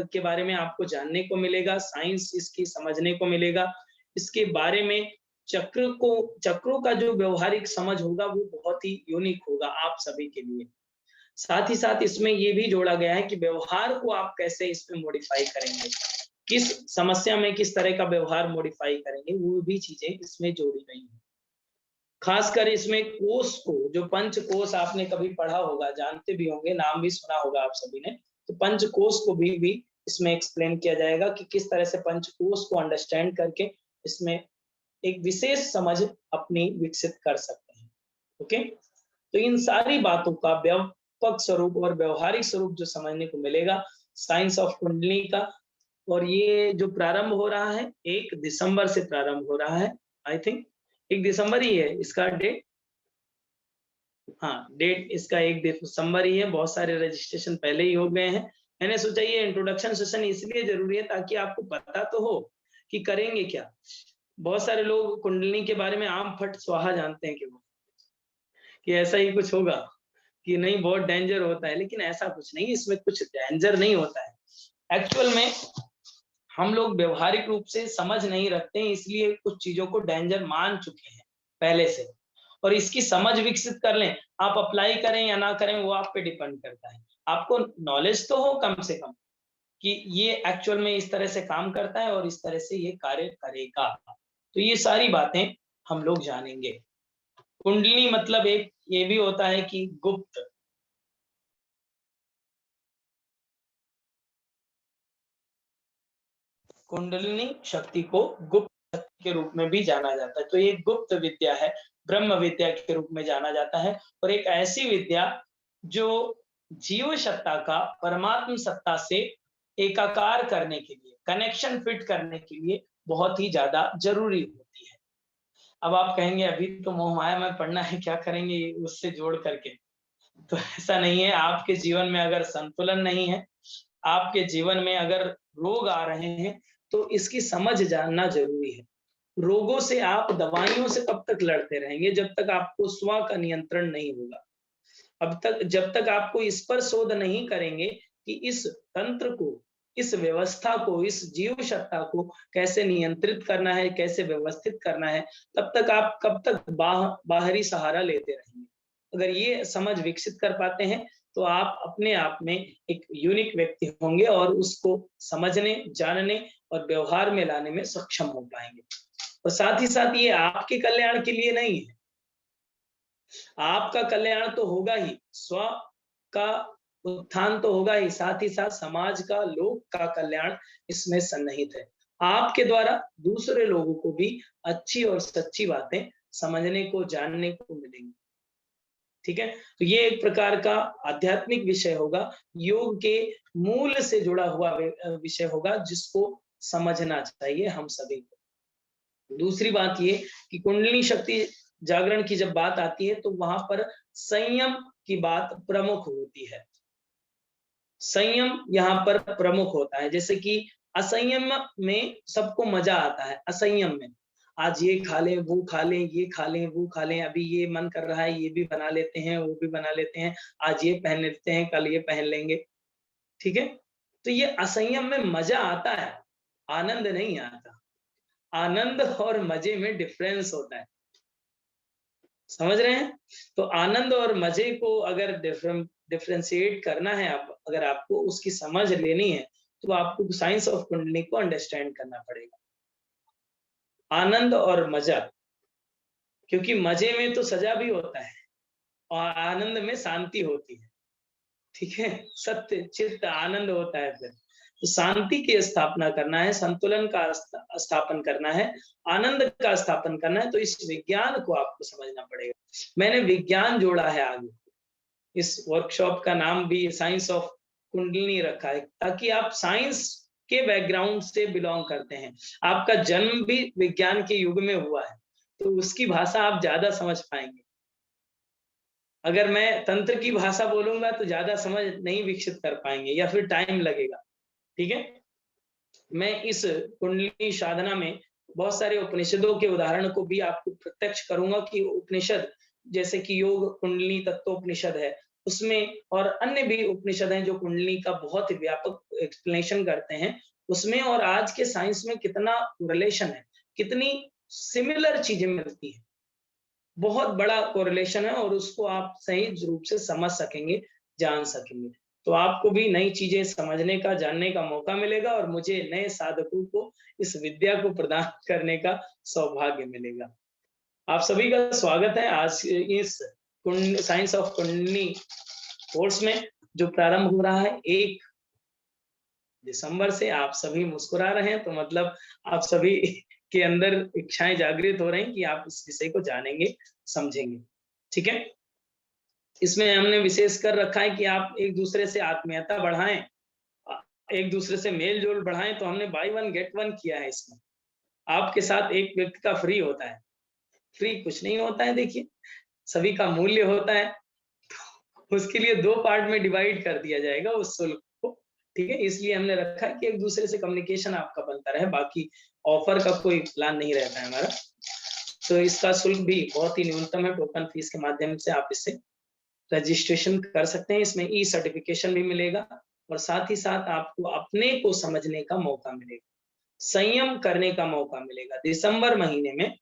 के बारे में आपको जानने को मिलेगा, साइंस इसकी समझने को मिलेगा। इसके बारे में चक्रों का जो व्यवहारिक समझ होगा वो बहुत ही यूनिक होगा आप सभी के लिए। साथ ही साथ इसमें ये भी जोड़ा गया है कि व्यवहार को आप कैसे इसमें मॉडिफाई करेंगे, किस समस्या में किस तरह का व्यवहार मॉडिफाई करेंगे, वो भी चीजें इसमें जोड़ी गई हैं। खासकर इसमें कोष को, जो पंचकोश आपने कभी पढ़ा होगा, जानते भी होंगे, नाम भी सुना होगा आप सभी ने, तो पंचकोश को भी इसमें एक्सप्लेन किया जाएगा कि किस तरह से पंचकोश को अंडरस्टैंड करके इसमें एक विशेष समझ अपनी विकसित कर सकते हैं। ओके, तो इन सारी बातों का व्यापक स्वरूप और व्यवहारिक स्वरूप जो समझने को मिलेगा साइंस ऑफ कुंडली का। और ये जो प्रारंभ हो रहा है 1 दिसंबर से प्रारंभ हो रहा है, आई थिंक 1 दिसंबर ही है इसका डेट। हाँ, डेट इसका 1 दिसंबर ही है। बहुत सारे रजिस्ट्रेशन पहले ही हो गए हैं। मैंने सोचा ये इंट्रोडक्शन सेशन इसलिए जरूरी है ताकि आपको पता तो हो कि करेंगे क्या। बहुत सारे लोग कुंडली के बारे में आम फट स्वाहा जानते हैं कि ऐसा ही कुछ होगा, कि नहीं बहुत डेंजर होता है, लेकिन ऐसा कुछ नहीं, इसमें कुछ डेंजर नहीं होता है। एक्चुअल में हम लोग व्यवहारिक रूप से समझ नहीं रखते हैं, इसलिए कुछ चीजों को डेंजर मान चुके हैं पहले से। और इसकी समझ विकसित कर लें, आप अप्लाई करें या ना करें वो आप पे डिपेंड करता है। आपको नॉलेज तो हो कम से कम कि ये एक्चुअल में इस तरह से काम करता है और इस तरह से ये कार्य करेगा। तो ये सारी बातें हम लोग जानेंगे। कुंडली मतलब एक ये भी होता है कि गुप्त, कुंडलिनी शक्ति को गुप्त शक्ति के रूप में भी जाना जाता है। तो ये गुप्त विद्या है, ब्रह्म विद्या के रूप में जाना जाता है। और एक ऐसी विद्या जो जीव सत्ता का परमात्म सत्ता से एकाकार करने के लिए, कनेक्शन फिट करने के लिए बहुत ही ज्यादा जरूरी होती है। अब आप कहेंगे अभी तो मोह माया में पढ़ना है, क्या करेंगे उससे जोड़ करके। तो ऐसा नहीं है। आपके जीवन में अगर संतुलन नहीं है, आपके जीवन में अगर रोग आ रहे हैं, तो इसकी समझ जानना जरूरी है। रोगों से आप दवाइयों से कब तक लड़ते रहेंगे जब तक आपको स्व का नियंत्रण नहीं होगा। अब तक जब तक आपको इस पर शोध नहीं करेंगे कि इस तंत्र को, इस व्यवस्था को, इस जीव सत्ता को कैसे नियंत्रित करना है, कैसे व्यवस्थित करना है, तब तक आप कब तक बाहरी सहारा लेते रहेंगे। अगर ये समझ विकसित कर पाते हैं तो आप अपने आप में एक यूनिक व्यक्ति होंगे और उसको समझने, जानने और व्यवहार में लाने में सक्षम हो पाएंगे। और साथ ही साथ ये आपके कल्याण के लिए नहीं है, आपका कल्याण तो होगा ही, स्व का उत्थान तो होगा ही, साथ ही साथ समाज का, लोक का कल्याण इसमें सन्निहित है। आपके द्वारा दूसरे लोगों को भी अच्छी और सच्ची बातें समझने को, जानने को मिलेंगी। ठीक है, तो ये एक प्रकार का आध्यात्मिक विषय होगा, योग के मूल से जुड़ा हुआ विषय होगा, जिसको समझना चाहिए हम सभी को। दूसरी बात ये कि कुंडली शक्ति जागरण की जब बात आती है तो वहां पर संयम की बात प्रमुख होती है। संयम यहाँ पर प्रमुख होता है। जैसे कि असंयम में सबको मजा आता है, असंयम में आज ये खा लें, वो खा लें, ये खा लें, वो खा लें, अभी ये मन कर रहा है ये भी बना लेते हैं, वो भी बना लेते हैं, आज ये पहन लेते हैं, कल ये पहन लेंगे। ठीक है, तो ये असंयम में मजा आता है, आनंद नहीं आता। आनंद और मजे में डिफरेंस होता है, समझ रहे हैं। तो आनंद और मजे को अगर डिफरेंशिएट करना है, आप अगर आपको उसकी समझ लेनी है, तो आपको साइंस ऑफ कुंडली को अंडरस्टैंड करना पड़ेगा। आनंद और मजा, क्योंकि मजे में तो सजा भी होता है और आनंद में शांति होती है। ठीक है, सत्य चित्त आनंद होता है फिर। तो शांति की स्थापना करना है, संतुलन का स्थापन करना है, आनंद का स्थापन करना है, तो इस विज्ञान को आपको समझना पड़ेगा। मैंने विज्ञान जोड़ा है आगे, इस वर्कशॉप का नाम भी साइंस ऑफ कुंडलिनी रखा है, ताकि आप साइंस के बैकग्राउंड से बिलोंग करते हैं, आपका जन्म भी विज्ञान के युग में हुआ है, तो उसकी भाषा आप ज्यादा समझ पाएंगे। अगर मैं तंत्र की भाषा बोलूंगा तो ज्यादा समझ नहीं विकसित कर पाएंगे, या फिर टाइम लगेगा। ठीक है, मैं इस कुंडलिनी साधना में बहुत सारे उपनिषदों के उदाहरण को भी आपको प्रत्यक्ष करूंगा कि उपनिषद जैसे कि योग कुंडलिनी तत्वोपनिषद है, उसमें और अन्य भी उपनिषद हैं जो कुंडलिनी का बहुत ही व्यापक एक्सप्लेनेशन करते हैं, उसमें और आज के साइंस में कितना रिलेशन है, कितनी सिमिलर चीजें मिलती हैं, बहुत बड़ा कोरिलेशन है, और उसको आप सही रूप से समझ सकेंगे, जान सकेंगे, तो आपको भी नई चीजें समझने का, जानने का मौका मिलेगा, और मुझे नए साधकों को इस विद्या को प्रदान करने का सौभाग्य मिलेगा। आप सभी का स्वागत है आज इस साइंस ऑफ कुंडलिनी कोर्स में, जो प्रारंभ हो रहा है 1 दिसंबर से। आप सभी मुस्कुरा रहे हैं, तो मतलब आप सभी के अंदर इच्छाएं जागृत हो रही हैं कि आप इस विषय को जानेंगे, समझेंगे। ठीक है, इसमें हमने विशेष कर रखा है कि आप एक दूसरे से आत्मीयता बढ़ाएं, एक दूसरे से मेल जोल बढ़ाएं, तो हमने बाय 1 गेट 1 किया है। इसमें आपके साथ एक व्यक्ति का फ्री होता है, फ्री कुछ नहीं होता है, देखिए सभी का मूल्य होता है, तो उसके लिए 2 पार्ट में डिवाइड कर दिया जाएगा उस शुल्क को। ठीक है, इसलिए हमने रखा है कि एक दूसरे से कम्युनिकेशन आपका बनता रहे, बाकी ऑफर का कोई प्लान नहीं रहता है हमारा। तो इसका शुल्क भी बहुत ही न्यूनतम है, टोकन फीस के माध्यम से आप इससे रजिस्ट्रेशन कर सकते हैं। इसमें ई सर्टिफिकेशन भी मिलेगा, और साथ ही साथ आपको अपने को समझने का मौका मिलेगा, संयम करने का मौका मिलेगा। दिसंबर महीने में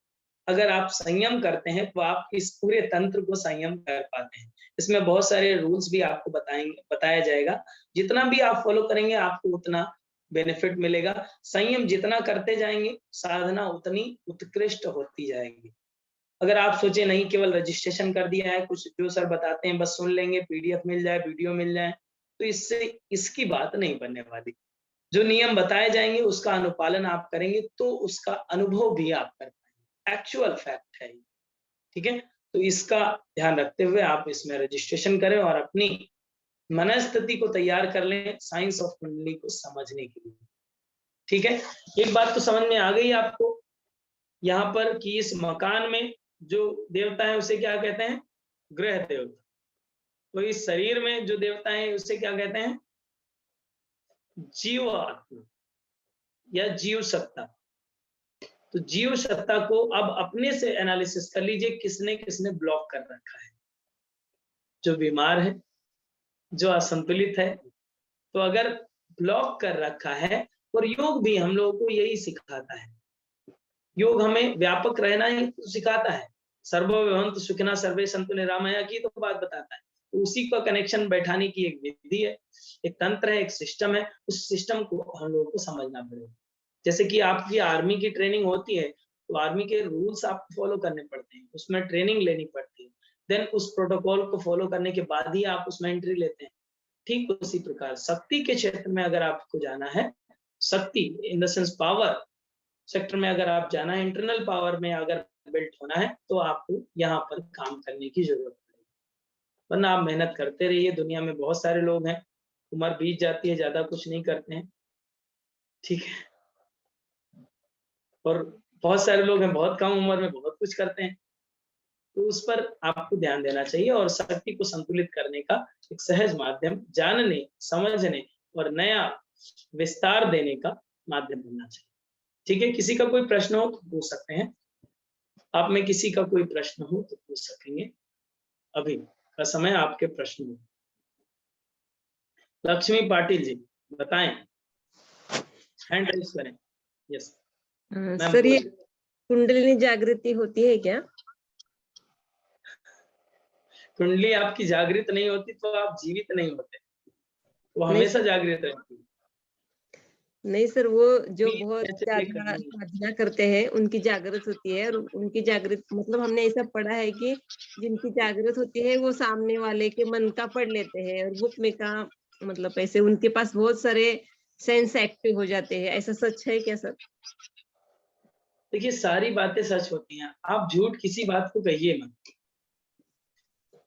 अगर आप संयम करते हैं तो आप इस पूरे तंत्र को संयम कर पाते हैं। इसमें बहुत सारे रूल्स भी आपको बताया जाएगा, जितना भी आप फॉलो करेंगे आपको उतना बेनिफिट मिलेगा। संयम जितना करते जाएंगे, साधना उतनी उत्कृष्ट होती जाएगी। अगर आप सोचे नहीं केवल रजिस्ट्रेशन कर दिया है, कुछ जो सर बताते हैं बस सुन लेंगे, पीडीएफ मिल जाए, वीडियो मिल जाए, तो इससे इसकी बात नहीं बनने वाली। जो नियम बताए जाएंगे उसका अनुपालन आप करेंगे तो उसका अनुभव भी आप कर पाएंगे, एक्चुअल फैक्ट है। ठीक है, तो इसका ध्यान रखते हुए आप इसमें रजिस्ट्रेशन करें और अपनी मनस्थिति को तैयार कर लें साइंस ऑफ कुंडली को समझने के लिए। ठीक है, एक बात तो समझ में आ गई आपको यहाँ पर कि इस मकान में जो देवता है उसे क्या कहते हैं? ग्रह देवता। तो इस शरीर में जो देवता है उसे क्या कहते हैं? जीव आत्मा या जीव सत्ता। तो जीव सत्ता को अब अपने से एनालिसिस कर लीजिए, किसने किसने ब्लॉक कर रखा है। जो बीमार है, जो असंतुलित है, तो अगर ब्लॉक कर रखा है, और योग भी हम लोगों को यही सिखाता है, योग हमें व्यापक रहना ही सिखाता है। सर्वभवन्तु सुखिनः सर्वे सन्तु निरामया की तो बात बताता है, तो उसी का कनेक्शन बैठाने की एक विधि है, एक तंत्र है, एक सिस्टम है। उस सिस्टम को हम लोगों को समझना पड़ेगा। जैसे कि आपकी आर्मी की ट्रेनिंग होती है, तो आर्मी के रूल्स आपको फॉलो करने पड़ते हैं, उसमें ट्रेनिंग लेनी पड़ती है, देन उस प्रोटोकॉल को फॉलो करने के बाद ही आप उसमें एंट्री लेते हैं। ठीक उसी प्रकार शक्ति के क्षेत्र में अगर आपको जाना है, शक्ति in the sense power sector में अगर आप जाना है, इंटरनल पावर में अगर बिल्ट होना है, तो आपको यहाँ पर काम करने की जरूरत पड़ेगी। वरना आप मेहनत करते रहिए, दुनिया में बहुत सारे लोग हैं, उम्र बीत जाती है, ज्यादा कुछ नहीं करते हैं। ठीक है, और बहुत सारे लोग हैं बहुत कम उम्र में बहुत कुछ करते हैं, तो उस पर आपको ध्यान देना चाहिए, और शक्ति को संतुलित करने का एक सहज माध्यम जानने, समझने और नया विस्तार देने का माध्यम बनना चाहिए। ठीक है, किसी का कोई प्रश्न हो तो पूछ सकते हैं, आप में किसी का कोई प्रश्न हो तो पूछ सकेंगे, अभी का समय आपके प्रश्न हो। लक्ष्मी पाटिल जी बताएं, हैंड रेज करें। यस सर, ये कुंडलिनी जागृति होती है क्या? कुंडली आपकी जागृत नहीं होती तो आप जीवित नहीं होते, वो हमेशा जागृत रहती है। नहीं सर, वो जो बहुत ज्यादा साधना करते हैं उनकी जागृत होती है, और उनकी जागृत मतलब हमने ऐसा पढ़ा है कि जिनकी जागृत होती है वो सामने वाले के मन का पढ़ लेते हैं, और बुक में का मतलब ऐसे उनके पास बहुत सारे सेंस एक्टिव हो जाते हैं, ऐसा सच है क्या सर? देखिए सारी बातें सच होती हैं, आप झूठ किसी बात को कहिए मत।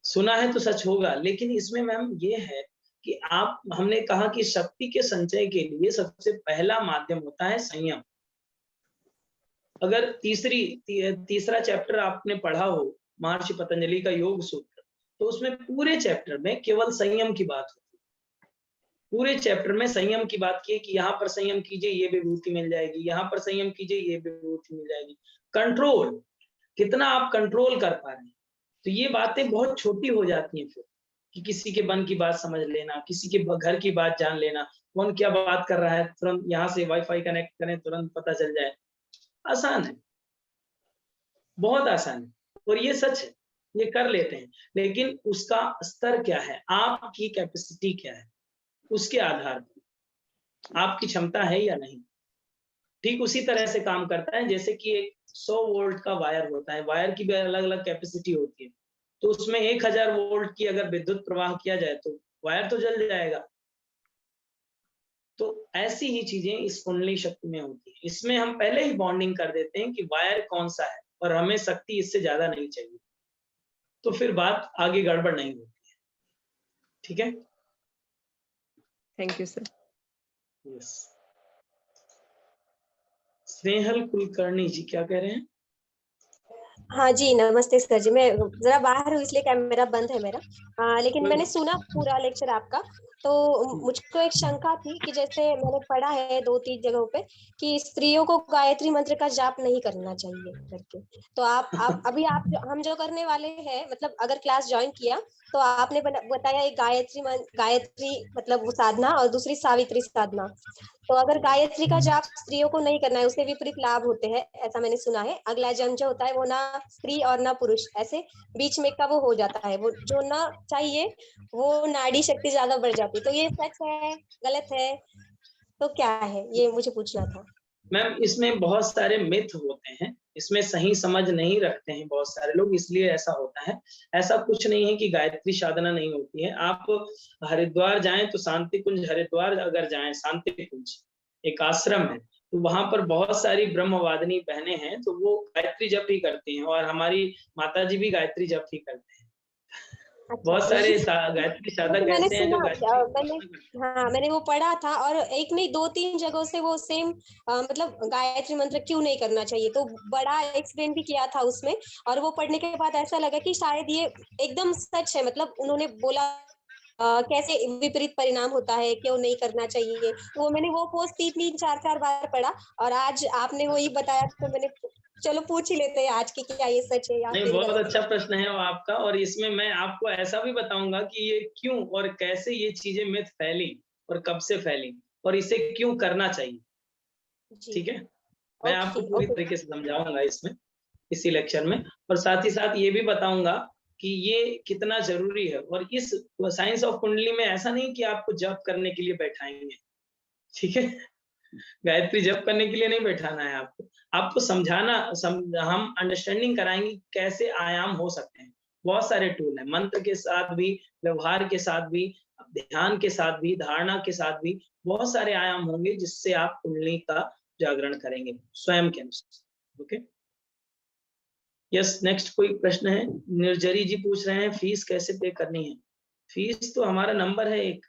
सुना है तो सच होगा, लेकिन इसमें मैम ये है कि आप हमने कहा कि शक्ति के संचय के लिए सबसे पहला माध्यम होता है संयम। अगर तीसरा चैप्टर आपने पढ़ा हो महर्षि पतंजलि का योग सूत्र, तो उसमें पूरे चैप्टर में केवल संयम की बात होती है। पूरे चैप्टर में संयम की बात की है कि यहाँ पर संयम कीजिए ये विभूति मिल जाएगी, यहाँ पर संयम कीजिए ये विभूति मिल जाएगी। कंट्रोल, कितना आप कंट्रोल कर पा रहे हैं। तो ये बातें बहुत छोटी हो जाती हैं फिर, कि किसी के मन की बात समझ लेना, किसी के घर की बात जान लेना, कौन क्या बात कर रहा है, तुरंत यहाँ से वाईफाई कनेक्ट करें, तुरंत पता चल जाए। आसान है, बहुत आसान है और ये सच है, ये कर लेते हैं। लेकिन उसका स्तर क्या है, आपकी कैपेसिटी क्या है, उसके आधार पर आपकी क्षमता है या नहीं। ठीक उसी तरह से काम करता है जैसे कि एक 100 वोल्ट का वायर होता है, वायर की भी अलग-अलग कैपेसिटी होती है। तो उसमें 1000 वोल्ट की अगर विद्युत प्रवाह किया जाए तो वायर तो जल जाएगा। तो ऐसी ही चीजें इस कुंडली शक्ति में होती है। इसमें हम पहले ही बॉन्डिंग कर देते हैं कि वायर कौन-सा है और हमें शक्ति इससे ज्यादा नहीं चाहिए। तो फिर बात आगे गड़बड़ नहीं होती है। ठीक है? Thank you sir. Yes. Snehal Kulkarni ji क्या कह रहे हैं? हाँ जी, नमस्ते सर जी। मैं जरा बाहर हूँ इसलिए कैमरा बंद है मेरा। लेकिन मैंने सुना पूरा लेक्चर आपका, तो मुझको एक शंका थी कि जैसे मैंने पढ़ा है 2-3 जगहों पे कि स्त्रियों को गायत्री मंत्र का जाप नहीं करना चाहिए करके। तो आप अभी हम जो करने वाले हैं, मतलब अगर क्लास ज्वाइन किया तो आपने बताया एक गायत्री मतलब वो साधना और दूसरी सावित्री साधना। तो अगर गायत्री का जाप स्त्रियों को नहीं करना है, उससे विपरीत लाभ होते हैं, ऐसा मैंने सुना है। अगला जन्म जो होता है वो ना स्त्री और ना पुरुष, ऐसे बीच में का वो हो जाता है, वो जो ना चाहिए वो नाड़ी शक्ति ज्यादा बढ़ जाती है। तो ये सच है, गलत है, तो क्या है, ये मुझे पूछना था। मैम इसमें बहुत सारे मिथ होते हैं, इसमें सही समझ नहीं रखते हैं बहुत सारे लोग, इसलिए ऐसा होता है। ऐसा कुछ नहीं है कि गायत्री साधना नहीं होती है। आप हरिद्वार जाएं तो शांति कुंज हरिद्वार अगर जाएं, शांति कुंज एक आश्रम है, तो वहां पर बहुत सारी ब्रह्मवादिनी बहनें हैं, तो वो गायत्री जप ही करती हैं और हमारी माता जी भी गायत्री जप ही करते हैं। बहुत सारे गायत्री साधक मैंने ऐसे हैं जो मैंने वो पढ़ा था, और एक नहीं 2-3 जगहों से वो सेम मतलब गायत्री मंत्र क्यों नहीं करना चाहिए, तो बड़ा एक्सप्लेन भी किया था उसमें। और वो पढ़ने के बाद ऐसा लगा कि शायद ये एकदम सच है, मतलब उन्होंने बोला कैसे विपरीत परिणाम होता है, क्यों नहीं करना चाहिए। वो मैंने वो पोस्ट 3-4 बार पढ़ा, और आज आपने वही बताया तो मैंने चलो पूछ ही लेते हैं आज की, क्या ये सच है या नहीं, फिर बहुत गलत। अच्छा प्रश्न है वो आपका, और इसमें मैं आपको ऐसा भी बताऊंगा कि ये क्यों और कैसे ये चीजें मिथ फैली और कब से फैली और इसे क्यों करना चाहिए। ठीक है, मैं आपको पूरी तरीके से समझाऊंगा इसमें, इसी लेक्चर में, और साथ ही साथ ये भी बताऊंगा कि ये कितना जरूरी है। और इस साइंस ऑफ कुंडली में ऐसा नहीं कि आपको जप करने के लिए बैठाएंगे, ठीक है, गायत्री जप करने के लिए नहीं बैठाना है आपको, आपको हम अंडरस्टैंडिंग कराएंगे कैसे आयाम हो सकते हैं। बहुत सारे टूल हैं, मंत्र के साथ भी, व्यवहार के साथ भी, ध्यान के साथ भी, धारणा के साथ भी, बहुत सारे आयाम होंगे जिससे आप कुंडली का जागरण करेंगे स्वयं के अनुसार। Okay, yes. नेक्स्ट कोई प्रश्न है? निर्जरी जी पूछ रहे हैं फीस कैसे पे करनी है। फीस तो हमारा नंबर है एक,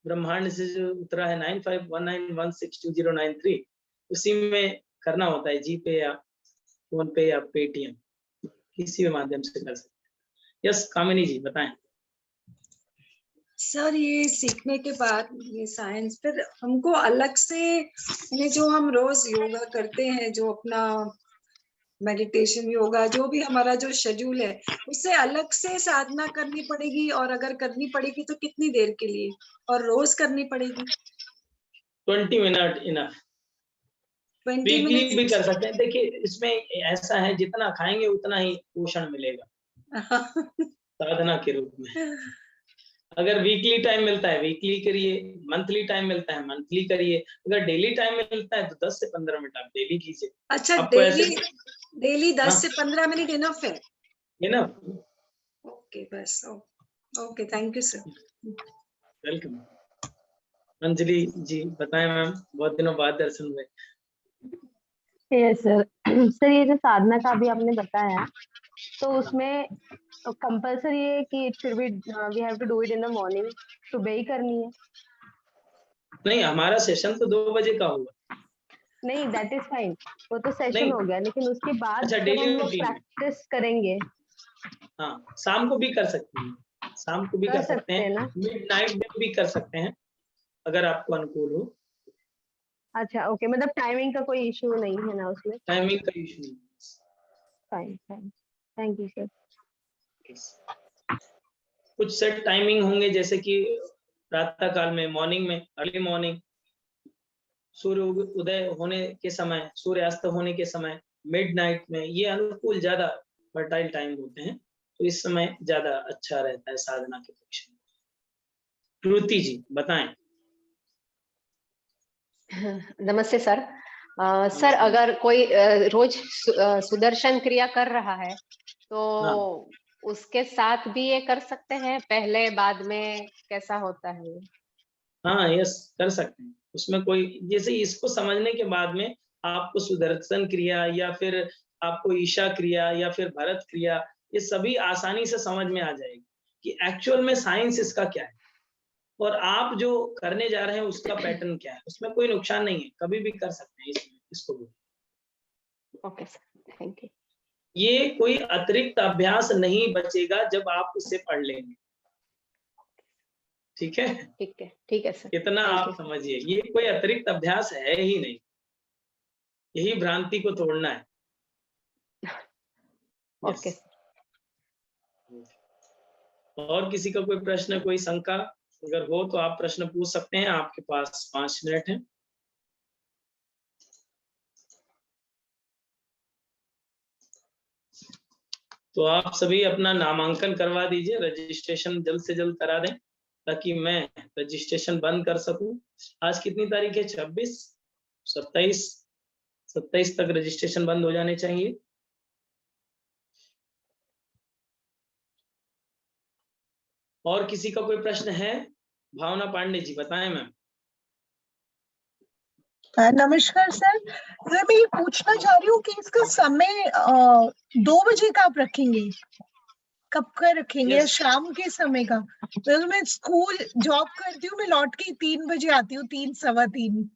ब्रह्मांड से जो उतरा है 9519162093, उसी में करना होता है, जीपे या फोन पे या पेटीएम, किसी भी माध्यम से कर सकते हैं। यस कामिनी जी बताएं। सर ये सीखने के बाद ये साइंस फिर हमको अलग से ये जो हम रोज योगा करते हैं, जो अपना मेडिटेशन योगा जो भी हमारा जो शेड्यूल है, उससे अलग से साधना करनी पड़ेगी, और अगर करनी पड़ेगी तो कितनी देर के लिए, और रोज करनी पड़ेगी? 20 मिनट इनफ। 20 वीकली मिनट भी कर सकते हैं। देखिए इसमें ऐसा है, जितना खाएंगे उतना ही पोषण मिलेगा साधना के रूप में। अगर वीकली टाइम मिलता है वीकली करिए, मंथली टाइम मिलता है मंथली करिए, अगर डेली टाइम मिलता है तो 10 से 15 मिनट आप डेली कीजिए। अच्छा, आपको डेली 10 से 15 मिनट इनफ है? इनफ। ओके, बस okay, thank you sir. Welcome. Anjali ji बताएं मैम, बहुत दिनों बाद दर्शन हुए। Yes sir. सर ये जो साधना का अभी आपने बताया, तो उसमें कंपलसरी है कि it should be we have to do it in the morning, सुबह ही करनी है? नहीं, हमारा सेशन तो 2 बजे का होगा। नहीं, दैट इज फाइन, वो तो सेशन नहीं, हो गया, लेकिन उसके बाद अच्छा, जब डेली हम लोग रूटीन में। प्रैक्टिस करेंगे हाँ, शाम को भी कर सकते हैं, शाम को भी कर कर सकते सकते हैं हैं, ना? मिडनाइट में भी कर सकते हैं, अगर आपको अनुकूल हो। अच्छा ओके, मतलब टाइमिंग का कोई इशू नहीं है ना उसमें? टाइमिंग का इशू नहीं। Fine fine, thank you sir. कुछ सेट टाइमिंग होंगे, जैसे कि प्रातः काल में, मॉर्निंग में, अर्ली मॉर्निंग, सूर्य उदय होने के समय, सूर्यास्त होने के समय, मिडनाइट में, ये अनुकूल ज्यादा फर्टाइल टाइम होते हैं, तो इस समय ज्यादा अच्छा रहता है साधना के पक्ष में। श्रुति जी बताएं। नमस्ते सर। सर अगर कोई रोज सुदर्शन क्रिया कर रहा है तो उसके साथ भी ये कर सकते हैं, पहले बाद में कैसा होता है? हाँ, यस, कर सकते हैं, उसमें कोई, जैसे इसको समझने के बाद में आपको सुदर्शन क्रिया या फिर आपको ईशा क्रिया या फिर भरत क्रिया, ये सभी आसानी से समझ में आ जाएगी कि एक्चुअल में साइंस इसका क्या है और आप जो करने जा रहे हैं उसका पैटर्न क्या है। उसमें कोई नुकसान नहीं है, कभी भी कर सकते हैं इसको भी। Okay sir, thank you. ये कोई अतिरिक्त अभ्यास नहीं बचेगा जब आप उसे पढ़ लेंगे। ठीक है, ठीक है सर, इतना आप समझिए, ये कोई अतिरिक्त अभ्यास है ही नहीं, यही भ्रांति को तोड़ना है। ओके। और किसी का कोई प्रश्न, कोई शंका अगर हो तो आप प्रश्न पूछ सकते हैं, आपके पास 5 मिनट है। तो आप सभी अपना नामांकन करवा दीजिए, रजिस्ट्रेशन जल्द से जल्द करा दें ताकि मैं रजिस्ट्रेशन बंद कर सकूं। आज कितनी तारीख है? 26, 27 तक रजिस्ट्रेशन बंद हो जाने चाहिए। और किसी का कोई प्रश्न है? भावना पांडे जी बताएं मैम। नमस्कार सर। मैं ये पूछना चाह रही हूँ कि इसका समय 2 बजे का आप रखेंगे, कब का रखेंगे? या शाम के समय का? तो मैं स्कूल जॉब करती हूँ, मैं लौट के 3 बजे आती हूँ, 3 सवा 3।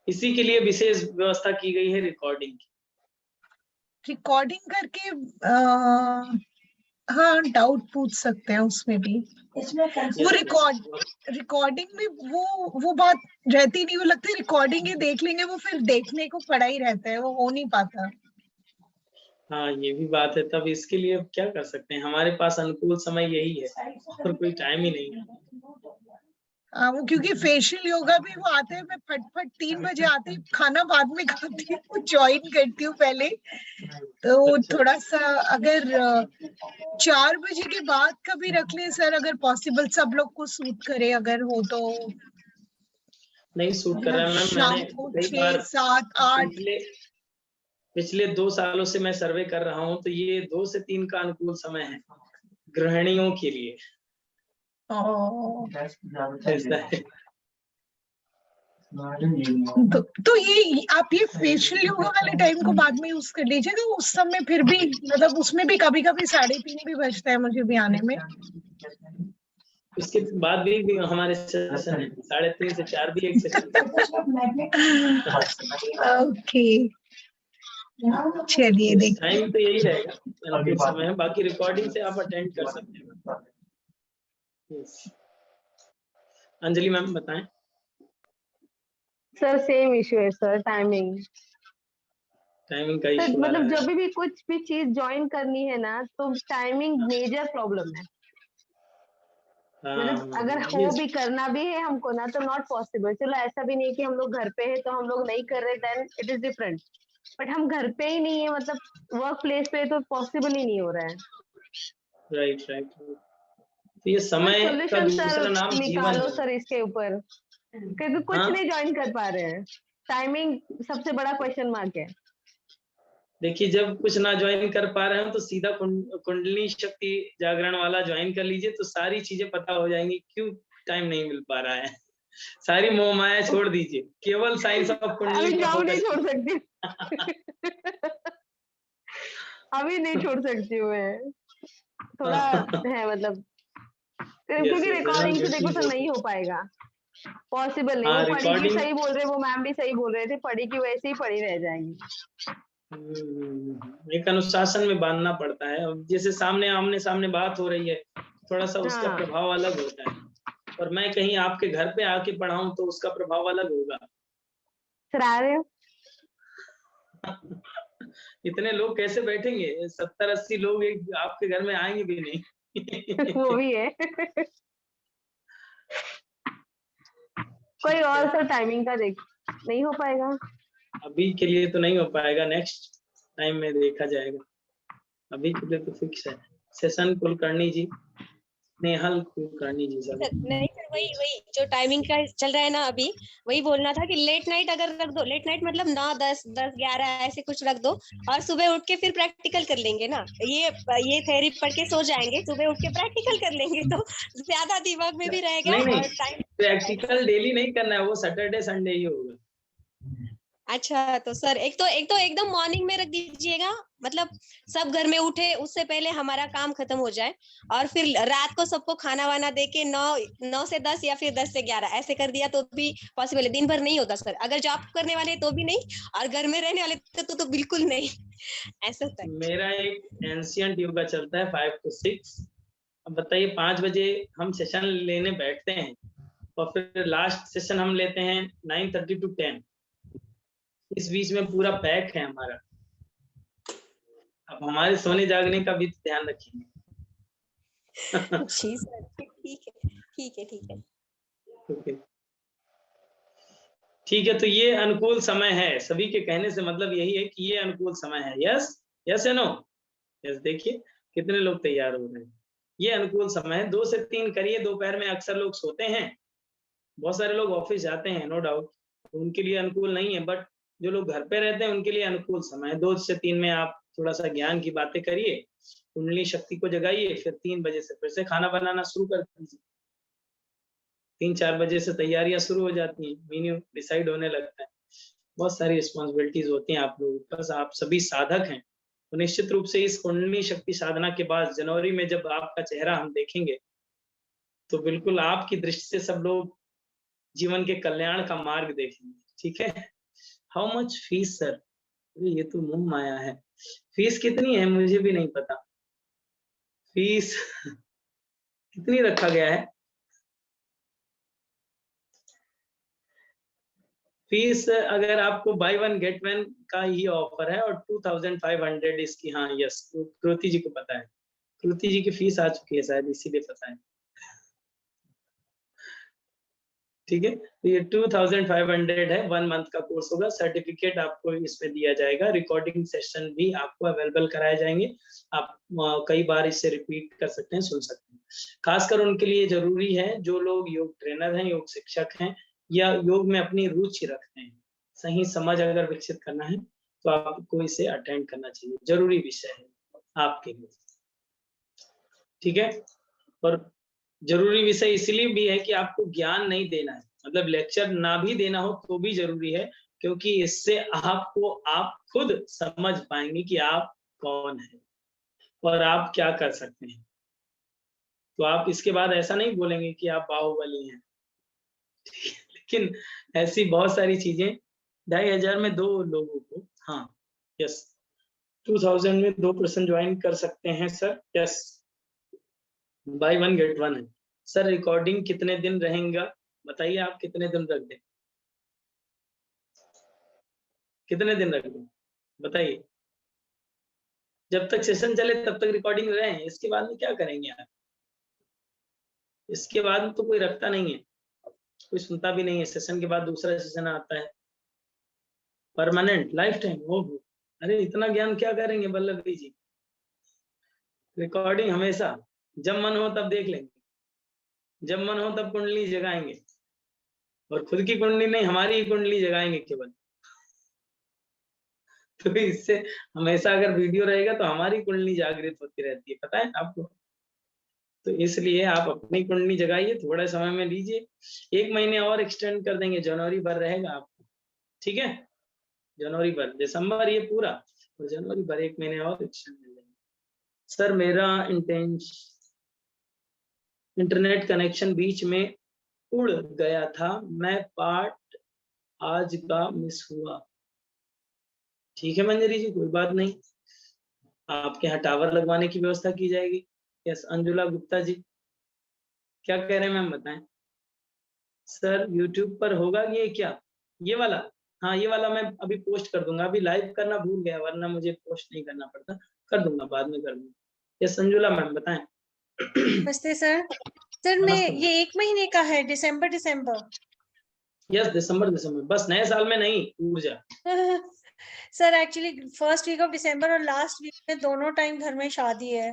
इसी के लिए विशेष व्यवस्था की गई है रिकॉर्डिंग की। रिकॉर्डिंग करके हाँ डाउट पूछ सकते हैं उसमें भी। वो रिकॉर्डिंग में वो बात रहती नहीं, वो लगता है रिकॉर्डिंग ही देख लेंगे, वो फिर देखने को पड़ा ही रहता है, वो हो नहीं पाता। हाँ, ये भी बात है, तब इसके लिए अब क्या कर सकते हैं, हमारे पास अनुकूल समय यही है और कोई टाइम ही नहीं है। वो क्योंकि फेशियल योगा भी वो आते हैं, मैं फटफट 3 बजे आते ही खाना बाद में खाती हूँ, ज्वाइन करती हूँ पहले, तो थोड़ा सा अगर 4 बजे के बाद का भी रख ले सर, अगर पॉसिबल, सब लोग को सूट करे अगर हो तो। नहीं सूट कर रहा है मैम, मैंने 6, 7, 8 पिछले 2 सालों से मैं सर्वे कर रहा हूँ, तो ये 2 से 3 का अनुकूल समय है गृहिणियों के लिए। तो ये आप ये फेशियल योगा वाले टाइम को बाद में यूज कर लीजिएगा, उस समय फिर भी मतलब उसमें भी कभी कभी 3:30 भी बजता है मुझे भी आने में। उसके बाद भी हमारे सेशन है, 3:30 से 4 भी एक सेशन। ओके, चलिए देखिए, टाइम तो यही रहेगा, अनुकूल समय है, बाकी रिकॉर्डिंग से आप अटेंड कर सकते हैं। अंजलि मैम बताएं। सर सेम इशू है सर, टाइमिंग का इशू, मतलब जब भी कुछ भी चीज ज्वाइन करनी है ना, तो टाइमिंग मेजर प्रॉब्लम है। मतलब अगर हो भी करना भी है हमको ना, तो नॉट पॉसिबल। चलो ऐसा भी नहीं कि हम लोग घर पे है तो हम लोग नहीं कर रहे, then it is different, but हम घर पे ही नहीं है, मतलब वर्क प्लेस पे, तो पॉसिबल ही नहीं हो रहा है। राइट। तो ये समय का दूसरा नाम जीवन है सर इसके ऊपर, क्योंकि कुछ नहीं ज्वाइन कर पा रहे हैं, टाइमिंग सबसे बड़ा क्वेश्चन मार्क है। देखिए, जब कुछ ना ज्वाइन कर पा रहे हो तो सीधा कुंडली शक्ति जागरण वाला ज्वाइन कर लीजिए, तो सारी चीजें पता हो जाएंगी। क्यों टाइम नहीं मिल पा रहा है। सारी मोह माया छोड़ दीजिए, केवल साइंस ऑफ कुंडली अभी पे जॉब नहीं फोकस छोड़ सकती। अभी नहीं छोड़ सकती हूँ मैं, थोड़ा है मतलब, क्योंकि रिकॉर्डिंग से देखो सर नहीं हो पाएगा, पॉसिबल नहीं। हाँ, वो पढ़ी की रिकॉर्डिंग सही बोल रहे, वो मैम भी सही बोल रहे थे, पढ़ी की वैसे ही पढ़ी रह जाएंगी। एक अनुशासन में बांधना पड़ता है। अब जैसे सामने आमने सामने बात हो रही है, थोड़ा सा उसका हाँ। प्रभाव अलग होता है, और मैं कहीं आपके घर पे आके पढ़ाऊं तो उसका प्रभाव अलग होगा। सर आ रहे हो? इतने लोग कैसे बैठेंगे? 70-80 लोग एक आपके घर में आएंगे भी नहीं। वो भी है। कोई और सर टाइमिंग का देख, नहीं हो पाएगा अभी के लिए तो नहीं हो पाएगा, नेक्स्ट टाइम में देखा जाएगा। अभी के लिए तो फिक्स है। सेशन कुलकर्णी जी, नेहल कुलकर्णी जी सर। नहीं सर, वही वही जो टाइमिंग का चल रहा है ना अभी, वही बोलना था कि लेट नाइट अगर रख दो, लेट नाइट मतलब 9, 10, 11 ऐसे कुछ रख दो, और सुबह उठ के फिर प्रैक्टिकल कर लेंगे ना। ये थ्योरी पढ़ के सो जाएंगे, सुबह उठ के प्रैक्टिकल कर लेंगे तो ज्यादा दिमाग में भी रहेगा। नहीं और टाइम प्रैक्टिकल डेली नहीं करना है, वो सैटरडे संडे ही होगा। अच्छा, तो सर एक तो एकदम मॉर्निंग में रख दीजिएगा, मतलब सब घर में उठे उससे पहले हमारा काम खत्म हो जाए, और फिर रात को सबको खाना वाना दे के 9 से 10 या फिर 10 से 11 ऐसे कर दिया तो भी पॉसिबल है। दिन भर नहीं होता सर, अगर जॉब करने वाले तो भी नहीं, और घर में रहने वाले तो बिल्कुल नहीं। ऐसा होता है। मेरा एक एंशियंट योगा चलता है 5 to 6। अब बताइए 5 बजे हम सेशन लेने बैठते हैं, और फिर लास्ट सेशन हम लेते हैं 9:30 to 10। इस बीच में पूरा पैक है हमारा। अब हमारे सोने जागने का भी ध्यान रखेंगे। जी सर, ठीक है, ठीक है, ठीक है। ओके, ठीक है। तो ये अनुकूल समय है, सभी के कहने से मतलब यही है कि ये अनुकूल समय है। यस, यस या नो? यस, देखिए कितने लोग तैयार हो रहे हैं। ये अनुकूल समय है, 2 से 3 करिए। दोपहर में अक्सर लोग सोते हैं, बहुत सारे लोग ऑफिस जाते हैं, नो डाउट, उनके लिए अनुकूल नहीं है, बट जो लोग घर पे रहते हैं उनके लिए अनुकूल समय है। 2 से 3 में आप थोड़ा सा ज्ञान की बातें करिए, कुंडली शक्ति को जगाइए, फिर 3 बजे से फिर से खाना बनाना शुरू कर दीजिए। 3-4 बजे से तैयारियां शुरू हो जाती हैं, मेन्यू डिसाइड होने लगता है। बहुत सारी रिस्पॉन्सिबिलिटीज होती हैं आप लोगों के पास, आप सभी साधक हैं। तो निश्चित रूप से इस कुंडली शक्ति साधना के बाद जनवरी में जब आपका चेहरा हम देखेंगे, तो बिल्कुल आपकी दृष्टि से सब लोग जीवन के कल्याण का मार्ग देखेंगे। ठीक है। How much fees sir? ये तो मोह माया है। फीस कितनी है मुझे भी नहीं पता। फीस कितनी रखा गया है? फीस अगर आपको बाय 1 गेट 1 का ही ऑफर है, और 2500 इसकी। हाँ यस, कृति जी को पता है, कृति जी की फीस आ चुकी है शायद, इसीलिए पता है। ठीक है, तो ये 2500 है, 1 मंथ का कोर्स होगा। सर्टिफिकेट आपको इसमें दिया जाएगा, रिकॉर्डिंग सेशन भी आपको अवेलेबल कराए जाएंगे। आप कई बार इसे रिपीट कर सकते हैं, सुन सकते हैं। खासकर उनके लिए जरूरी है जो लोग योग ट्रेनर हैं, योग शिक्षक हैं, या योग में अपनी रुचि रखते हैं। सही समझ अगर विकसित करना है तो आपको इसे अटेंड करना चाहिए, जरूरी विषय है आपके लिए। ठीक है, और जरूरी विषय इसलिए भी है कि आपको ज्ञान नहीं देना है, मतलब लेक्चर ना भी देना हो तो भी जरूरी है, क्योंकि इससे आपको आप खुद समझ पाएंगे कि आप कौन है और आप क्या कर सकते हैं। तो आप इसके बाद ऐसा नहीं बोलेंगे कि आप बाहुबली हैं। लेकिन ऐसी बहुत सारी चीजें, 2500 में 2 लोगों को, हाँ यस, 2000 में 2 पर्सन ज्वाइन कर सकते हैं सर। यस, बाय 1 गेट 1 है सर। रिकॉर्डिंग कितने दिन रहेगा बताइए, आप कितने दिन रख दें? कितने दिन रख दें बताइए? जब तक सेशन चले तब तक रिकॉर्डिंग रहे, इसके बाद में क्या करेंगे आप? इसके बाद तो कोई रखता नहीं है, कोई सुनता भी नहीं है। सेशन के बाद दूसरा सेशन आता है, परमानेंट लाइफ टाइम। ओहो, अरे इतना ज्ञान क्या करेंगे वल्लभी जी? रिकॉर्डिंग हमेशा, जब मन हो तब देख लेंगे, जब मन हो तब कुंडली जगाएंगे, और खुद की कुंडली नहीं, हमारी ही कुंडली जगाएंगे केवल। तो इससे हमेशा अगर वीडियो रहेगा तो हमारी कुंडली जागृत होती रहती है, पता है आपको? तो इसलिए आप अपनी कुंडली जगाइए, थोड़ा समय में लीजिए, 1 महीने और एक्सटेंड कर देंगे, जनवरी भर रहेगा आपको, ठीक है, जनवरी भर, दिसंबर ये पूरा और जनवरी भर 1 महीने और एक्सटेंड कर देंगे। सर मेरा इंटरनेट कनेक्शन बीच में उड़ गया था, मैं पार्ट आज का मिस हुआ। ठीक है मंजरी जी, कोई बात नहीं, आपके यहाँ टावर लगवाने की व्यवस्था की जाएगी। यस अंजुला गुप्ता जी क्या कह रहे हैं मैम बताएं। सर यूट्यूब पर होगा ये क्या, ये वाला? हाँ ये वाला मैं अभी पोस्ट कर दूंगा, अभी लाइव करना भूल गया, वरना मुझे पोस्ट नहीं करना पड़ता, कर दूंगा, बाद में कर दूंगा। यस अंजुला मैम बताएं। नमस्ते सर। सर मैं ये 1 महीने का है, दिसंबर। यस दिसंबर, बस नए साल में नहीं, ऊर्जा। Sir actually first week of December और लास्ट वीक में दोनों टाइम घर में शादी है,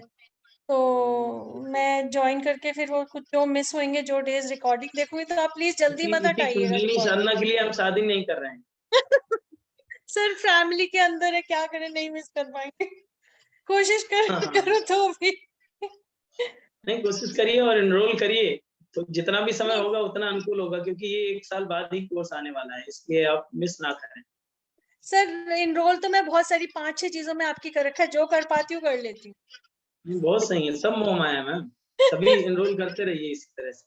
तो मैं ज्वाइन करके फिर वो कुछ जो मिस होंगे, जो डेज रिकॉर्डिंग देखूंगी, तो आप प्लीज जल्दी मत हटाइएगा। कुंडलिनी साधना के लिए हम शादी नहीं कर रहे हैं। सर फैमिली के अंदर है, क्या करें, नहीं मिस कर पाएंगे। कोशिश करो तो भी। नहीं कोशिश करिए और एनरोल करिए, तो जितना भी समय होगा उतना अनुकूल होगा, क्योंकि ये 1 साल बाद ही कोर्स आने वाला है, इसलिए आप मिस ना करें। सर एनरोल तो मैं बहुत सारी 5-6 चीजों में आपकी कर रखा है, जो कर पाती हूँ कर लेती हूँ। बहुत सही है, सब मोह माया मैम, सभी एनरोल करते रहिए इसी तरह से।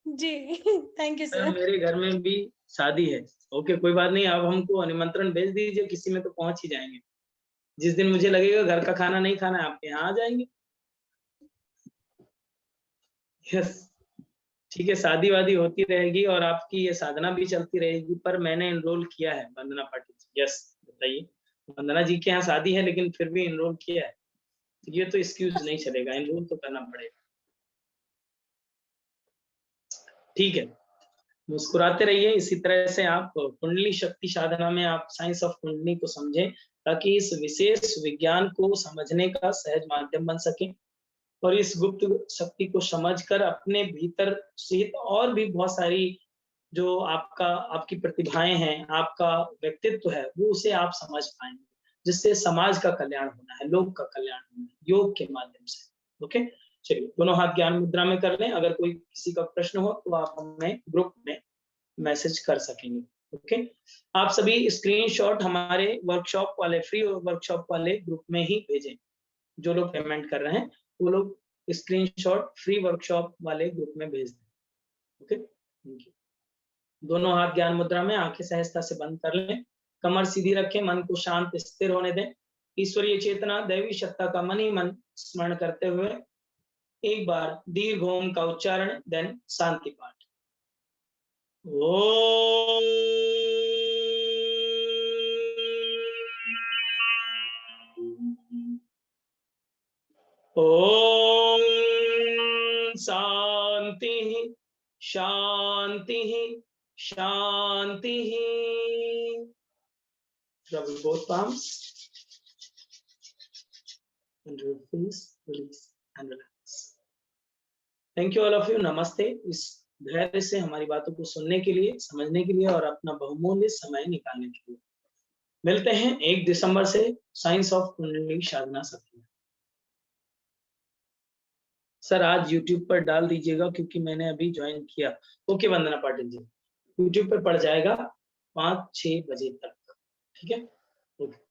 जी थैंक यू सर। मेरे घर में भी शादी है। ओके कोई बात नहीं, आप हमको निमंत्रण भेज दीजिए, किसी में तो पहुंच ही जाएंगे। जिस दिन मुझे लगेगा घर का खाना नहीं खाना है, आपके यहाँ आ जाएंगे। यस ठीक है, शादी वादी होती रहेगी और आपकी ये साधना भी चलती रहेगी, पर मैंने एनरोल किया है वंदना पाटिल। यस बताइए, वंदना जी के यहाँ शादी है लेकिन फिर भी एनरोल किया है, ये तो एक्सक्यूज नहीं चलेगा, एनरोल तो करना पड़ेगा। ठीक है, मुस्कुराते रहिए, इसी तरह से आप कुंडली शक्ति साधना में आप साइंस ऑफ कुंडली को समझें, ताकि इस विशेष विज्ञान को समझने का सहज माध्यम बन सके और इस गुप्त शक्ति को समझकर अपने भीतर सहित और भी बहुत सारी जो आपकी प्रतिभाएं हैं, आपका व्यक्तित्व है, वो उसे आप समझ पाएंगे, जिससे समाज का कल्याण होना है, लोक का कल्याण होना है, योग के माध्यम से। ओके चलिए, दोनों हाथ ज्ञान मुद्रा में कर लें। अगर कोई किसी का प्रश्न हो तो आप हमें ग्रुप में मैसेज कर सकेंगे। ओके आप सभी स्क्रीनशॉट हमारे वर्कशॉप वाले, फ्री वर्कशॉप वाले ग्रुप में ही भेजें। जो लोग पेमेंट कर रहे हैं वो लोग स्क्रीनशॉट फ्री वर्कशॉप वाले ग्रुप में भेज दें। Okay thank you. दोनों हाथ ज्ञान मुद्रा में, आंखें सहजता से बंद कर लें, कमर सीधी रखें, मन को शांत स्थिर होने दें। ईश्वरीय चेतना दैवी सत्ता का मन ही मन स्मरण करते हुए एक बार दीर्घ ओम का उच्चारण, देन शांति पाठ। ओम ओम शांति शांति शांति। Rub both palms and your face, release and relax. Thank you all of you. नमस्ते। इस धैर्य से हमारी बातों को सुनने के लिए, समझने के लिए और अपना बहुमूल्य समय निकालने के लिए। मिलते हैं 1 दिसंबर से साइंस ऑफ कुंडली साधना सत्र में। सर आज YouTube पर डाल दीजिएगा, क्योंकि मैंने अभी ज्वाइन किया। ओके वंदना पाटिल जी, YouTube पर पड़ जाएगा 5-6 बजे तक, ठीक है। ओके